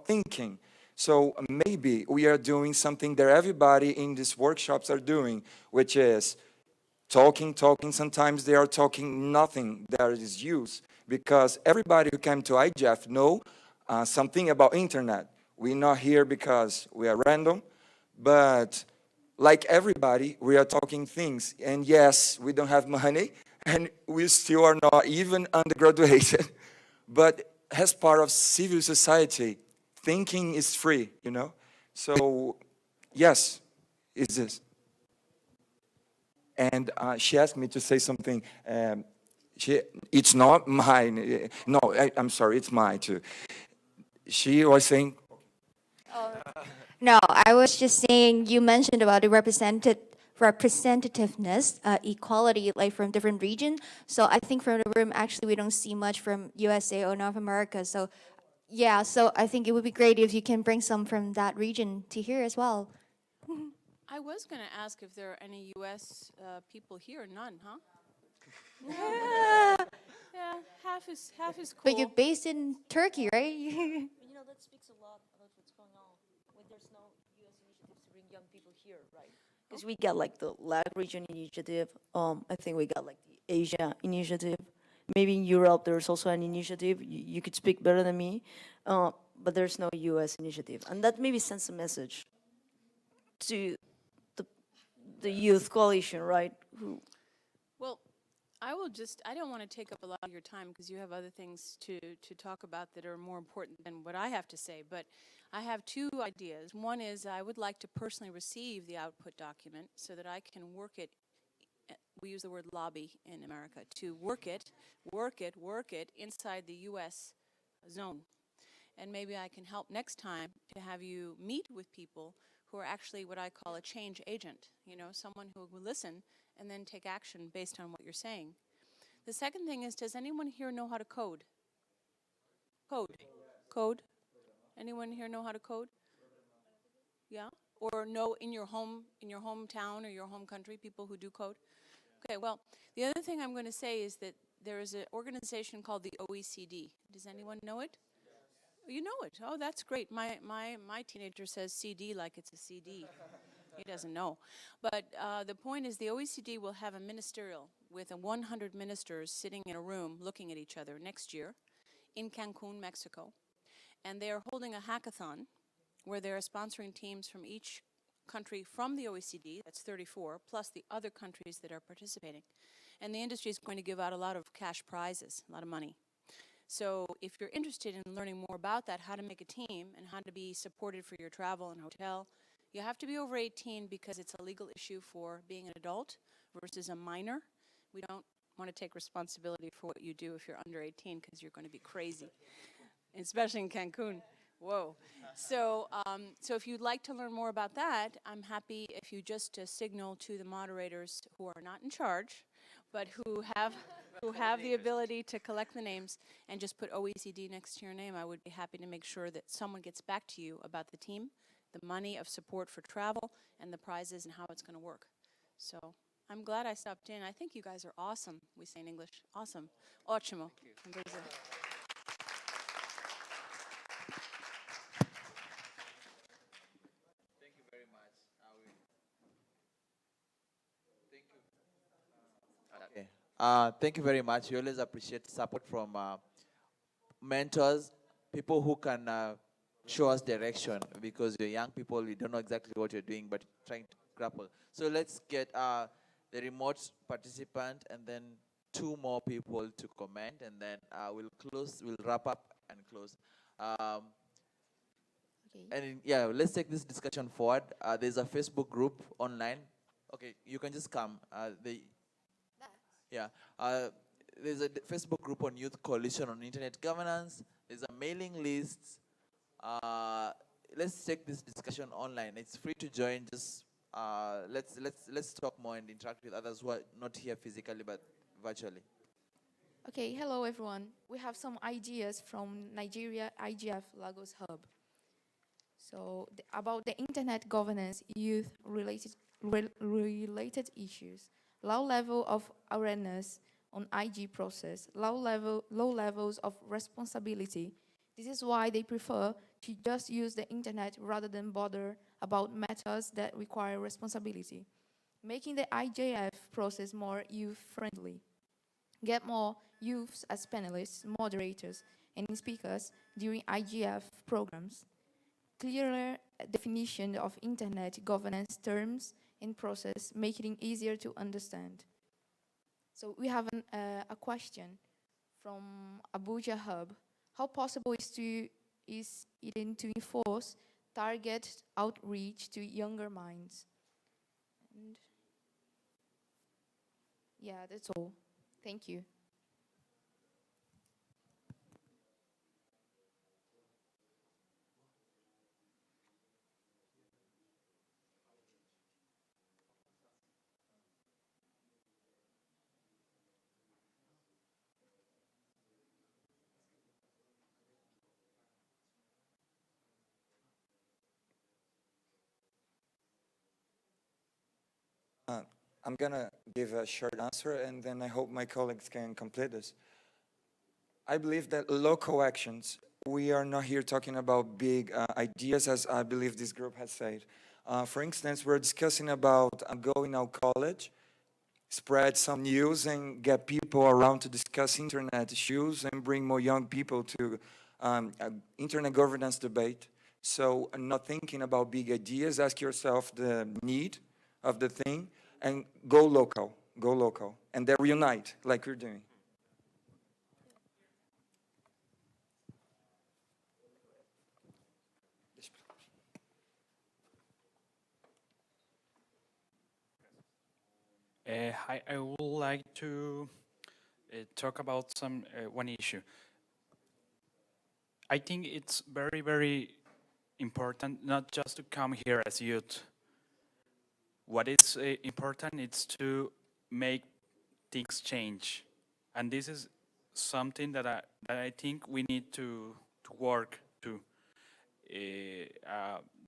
thinking. So maybe we are doing something that everybody in these workshops are doing, which is talking. Sometimes they are talking nothing that is used. Because everybody who came to IGF know something about internet. We're not here because we are random. But like everybody, we are talking things. And yes, we don't have money, and we still are not even undergraduated. But as part of civil society, thinking is free, you know? So, yes, it's this. And she asked me to say something. It's not mine. No, I'm sorry, it's mine too. She was saying... No, I was just saying you mentioned about the representativeness, equality, like from different regions. So I think from the room, actually, we don't see much from USA or North America. So yeah, so I think it would be great if you can bring some from that region to here as well. I was going to ask if there are any U.S. people here. None, huh? Yeah, half is cool. But you're based in Turkey, right? You know, that speaks a lot about what's going on when there's no U.S. initiatives to bring young people here, right? Because we got like the LAC region initiative. I think we got like the Asia initiative. Maybe in Europe there's also an initiative. You could speak better than me, but there's no U.S. initiative, and that maybe sends a message to the the youth coalition, right? Who Well, I don't want to take up a lot of your time because you have other things to talk about that are more important than what I have to say, but I have two ideas. One is I would like to personally receive the output document so that I can work it. We use the word lobby in America, to work it inside the U.S. zone. And maybe I can help next time to have you meet with people who are actually what I call a change agent, someone who will listen and then take action based on what you're saying. The second thing is, does anyone here know how to code? Code? Anyone here know how to code? Yeah? Or know in your hometown or your home country, people who do code? Okay, well, the other thing I'm going to say is that there is an organization called the OECD. Does anyone know it? You know it. Oh, that's great. My teenager says CD like it's a CD. He doesn't know. But the point is the OECD will have a ministerial with 100 ministers sitting in a room looking at each other next year in Cancun, Mexico. And they are holding a hackathon where they are sponsoring teams from each country from the OECD, that's 34, plus the other countries that are participating. And the industry is going to give out a lot of cash prizes, a lot of money. So if you're interested in learning more about that, how to make a team and how to be supported for your travel and hotel, you have to be over 18 because it's a legal issue for being an adult versus a minor. We don't want to take responsibility for what you do if you're under 18 because you're going to be crazy, especially in Cancun. Whoa. So if you'd like to learn more about that, I'm happy if you just signal to the moderators who are not in charge, but who have the ability to collect the names and just put OECD next to your name. I would be happy to make sure that someone gets back to you about the team, the money of support for travel, and the prizes and how it's going to work. So I'm glad I stopped in. I think you guys are awesome. We say in English, awesome. Ótimo. In Brazil. Okay. Thank you very much. We always appreciate support from mentors, people who can show us direction because we're young people, we don't know exactly what you're doing, but trying to grapple. So let's get the remote participant and then two more people to comment, and then we'll wrap up and close. And yeah, let's take this discussion forward. There's a Facebook group online. Okay, you can just come. Yeah. There's a Facebook group on Youth Coalition on Internet Governance. There's a mailing list. Let's take this discussion online. It's free to join. Just let's talk more and interact with others who are not here physically but virtually. Okay, hello everyone. We have some ideas from Nigeria IGF Lagos Hub. So about the internet governance, youth related issues, low level of awareness on IG process, low levels of responsibility. This is why they prefer to just use the internet rather than bother about matters that require responsibility, making the IGF process more youth-friendly. Get more youths as panelists, moderators, and speakers during IGF programs. Clearer definition of internet governance terms and process, making it easier to understand. So we have a question from Abuja Hub. How possible is it to enforce target outreach to younger minds? And yeah, that's all. Thank you. I'm gonna give a short answer, and then I hope my colleagues can complete this. I believe that local actions, we are not here talking about big ideas, as I believe this group has said. For instance, we're discussing about going out college, spread some news and get people around to discuss internet issues and bring more young people to internet governance debate. So not thinking about big ideas, ask yourself the need of the thing and go local, and then reunite like we're doing. I would like to talk about one issue. I think it's very, very important not just to come here as youth. What is important is to make things change. And this is something that I think we need to work to.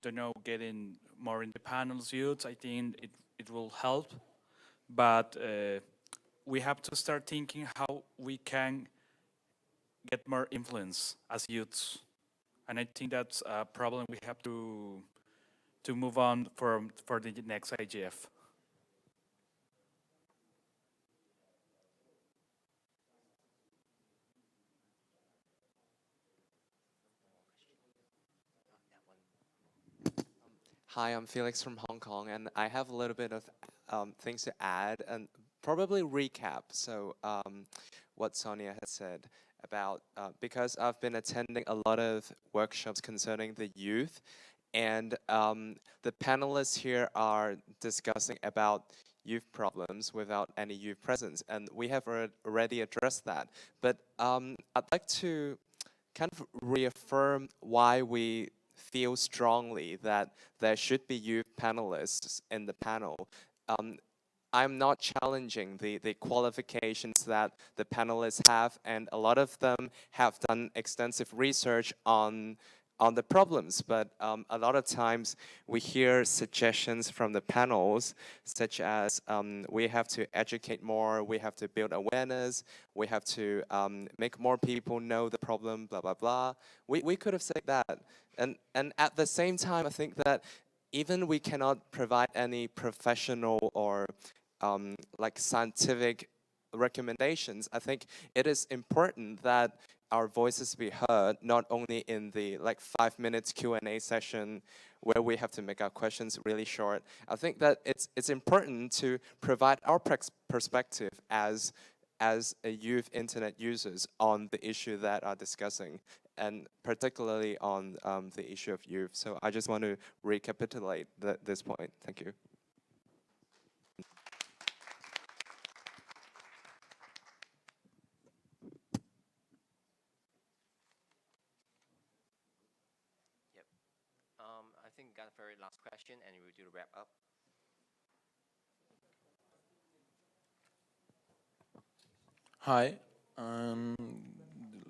Don't know, getting more in the panels youths, I think it will help. But we have to start thinking how we can get more influence as youths. And I think that's a problem we have to move on for the next IGF. Hi, I'm Felix from Hong Kong, and I have a little bit of things to add and probably recap. So, what Sonia has said about, because I've been attending a lot of workshops concerning the youth, and the panelists here are discussing about youth problems without any youth presence, and we have already addressed that. But I'd like to kind of reaffirm why we feel strongly that there should be youth panelists in the panel. I'm not challenging the qualifications that the panelists have, and a lot of them have done extensive research on the problems, but a lot of times we hear suggestions from the panels, such as we have to educate more, we have to build awareness, we have to make more people know the problem, blah, blah, blah. We could have said that. And at the same time, I think that even we cannot provide any professional or like scientific recommendations, I think it is important that our voices be heard, not only in the like 5 minutes Q&A session where we have to make our questions really short. I think that it's important to provide our perspective as a youth internet users on the issue that are discussing, and particularly on the issue of youth. So I just want to recapitulate this point. Thank you. I think got a very last question, and we'll do the wrap up. Hi,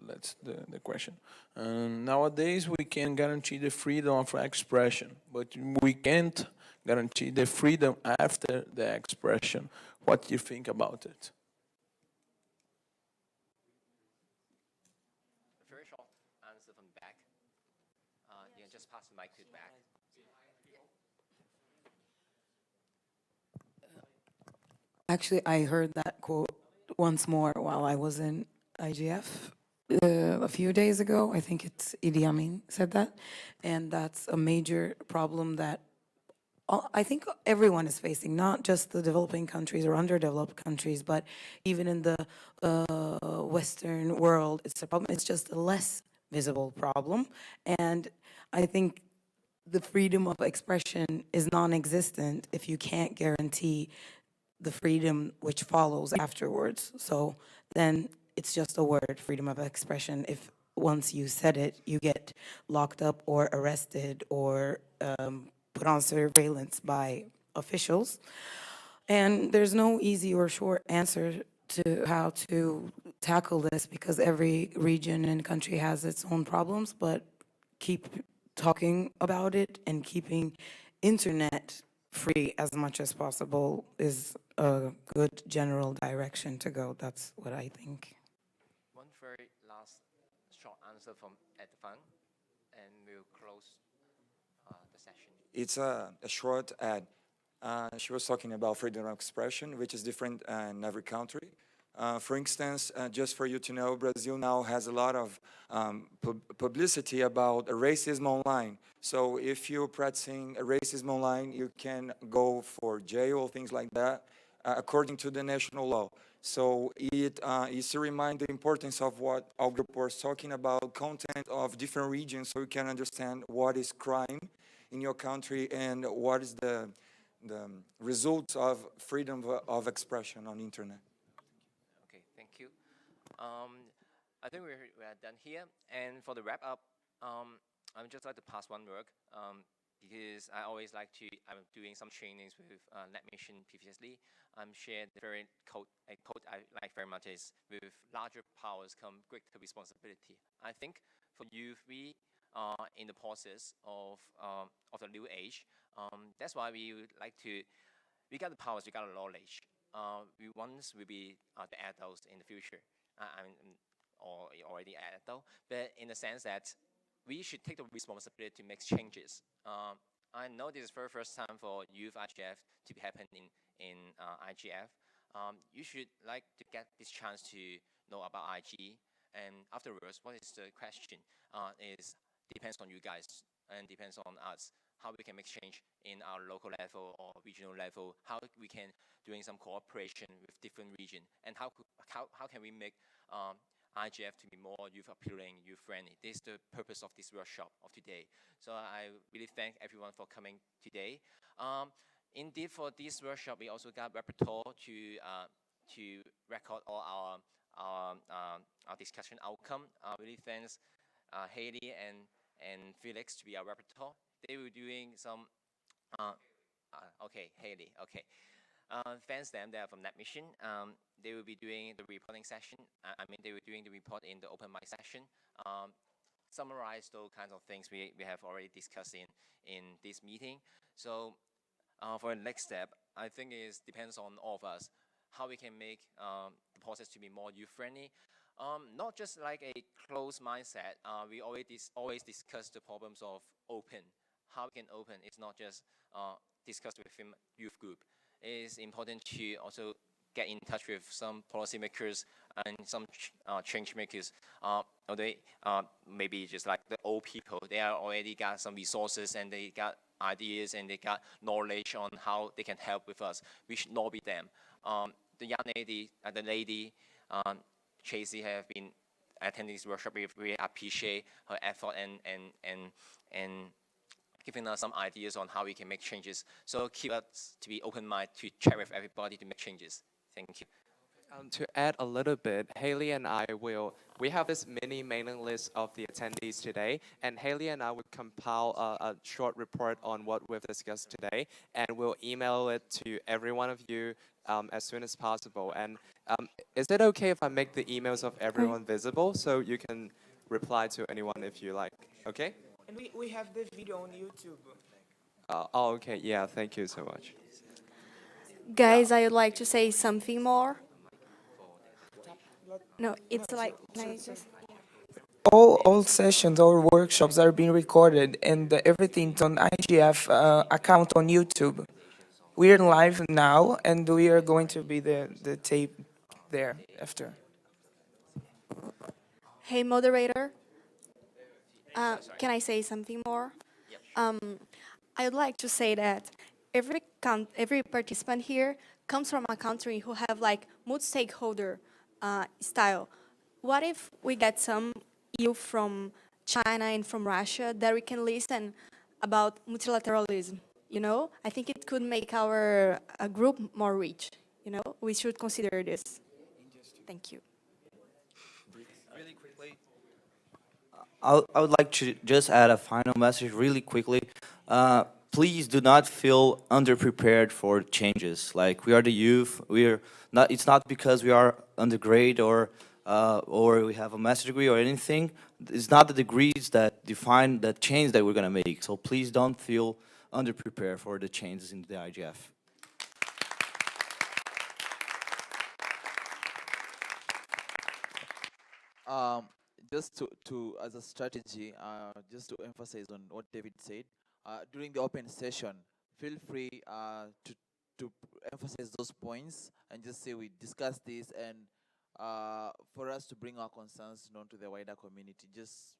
that's the question. Nowadays, we can guarantee the freedom of expression, but we can't guarantee the freedom after the expression. What do you think about it? A very short answer from the back. You can just pass the mic to the back. Actually, I heard that quote once more while I was in IGF a few days ago. I think it's Idi Amin said that. And that's a major problem that I think everyone is facing, not just the developing countries or underdeveloped countries, but even in the Western world, it's a problem. It's just a less visible problem. And I think the freedom of expression is non-existent if you can't guarantee the freedom which follows afterwards. So then it's just a word, freedom of expression. If once you said it, you get locked up or arrested or put on surveillance by officials. And there's no easy or short answer to how to tackle this, because every region and country has its own problems, but keep talking about it and keeping internet free as much as possible is a good general direction to go. That's what I think. One very last answer from at the front, and we'll close the session. It's a short ad. She was talking about freedom of expression, which is different in every country. For instance, just for you to know, Brazil now has a lot of publicity about racism online. So if you're practicing racism online, you can go for jail, things like that, according to the national law. So it is to remind the importance of what our group was talking about, content of different regions, so you can understand what is crime in your country and what is the results of freedom of expression on internet. Okay, thank you. I think we are done here. And for the wrap up, I would just like to pass one word because I always like to. I'm doing some trainings with Net Mission previously. Shared the very a quote I like very much is, with larger powers come greater responsibility. I think for youth, we are in the process of the new age. That's why we would like to. We got the powers, we got the knowledge. We once will be the adults in the future. Or already adult, but in the sense that we should take the responsibility to make changes. I know this is the first time for youth IGF to be happening in IGF. You should like to get this chance to know about IG, and afterwards, what is the question? Is depends on you guys and depends on us. How we can make change in our local level or regional level, how we can doing some cooperation with different region, and how can we make IGF to be more youth appealing, youth friendly. This is the purpose of this workshop of today. So I really thank everyone for coming today. Indeed, for this workshop, we also got repertoire to record all our discussion outcome. Really thanks Haley and Felix to be our repertoire. They were doing some. Okay, Haley. Okay. Thanks them. They are from Net Mission. They will be doing the reporting session. They were doing the report in the open mic session. Summarize those kinds of things we have already discussed in this meeting. So for the next step, I think it depends on all of us how we can make the process to be more youth friendly. Not just like a closed mindset. We always discuss the problems of open. How we can open. It's not just discuss within youth group. It is important to also get in touch with some policymakers and some change makers. They maybe just like the old people, they are already got some resources and they got ideas and they got knowledge on how they can help with us. We should lobby them. The young lady, Tracy, have been attending this workshop. We really appreciate her effort and giving us some ideas on how we can make changes. So keep us to be open-minded to chat with everybody to make changes. Thank you. To add a little bit, Haley and we have this mini mailing list of the attendees today, and Haley and I would compile a short report on what we've discussed today, and we'll email it to every one of you as soon as possible. And is it okay if I make the emails of everyone visible so you can reply to anyone if you like? Okay? And we have the video on YouTube. Okay. Yeah, thank you so much. Guys, I would like to say something more. No, it's like, All sessions or workshops are being recorded, and everything's on IGF account on YouTube. We are live now, and we are going to be the tape there after. Hey, moderator. Can I say something more? I would like to say that every participant here comes from a country who have like multi-stakeholder style. What if we get some youth from China and from Russia that we can listen about multilateralism? You know, I think it could make our group more rich. You know, we should consider this. Thank you. Really quickly, I would like to just add a final message really quickly. Please do not feel underprepared for changes. Like, we are the youth. We're not. It's not because we are undergrad or we have a master's degree or anything. It's not the degrees that define the change that we're gonna make. So please don't feel underprepared for the changes in the IGF. just to as a strategy, just to emphasize on what David said, during the open session, feel free to emphasize those points and just say we discussed this, and for us to bring our concerns known to the wider community. Just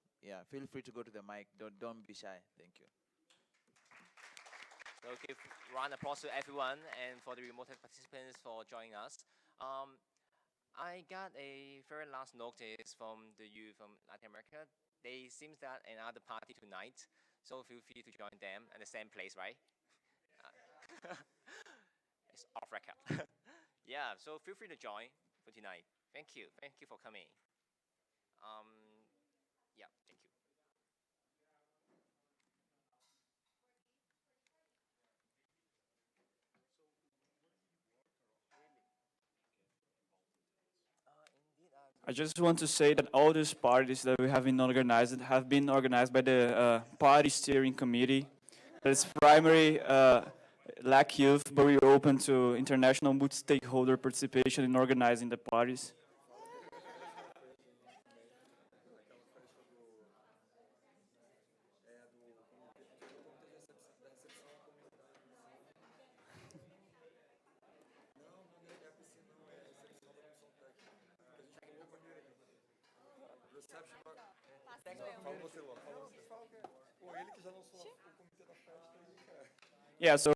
feel free to go to the mic. Don't be shy. Thank you. So give round of applause to everyone and for the remote participants for joining us. I got a very last notice from the youth from Latin America. They seems that another party tonight, so feel free to join them at the same place, right? It's off record. Yeah, so feel free to join for tonight. Thank you for coming. Yeah, thank you. I just want to say that all these parties that we have been organized by the party steering committee. It's primary lack youth, but we're open to international multi-stakeholder participation in organizing the parties. Yeah, so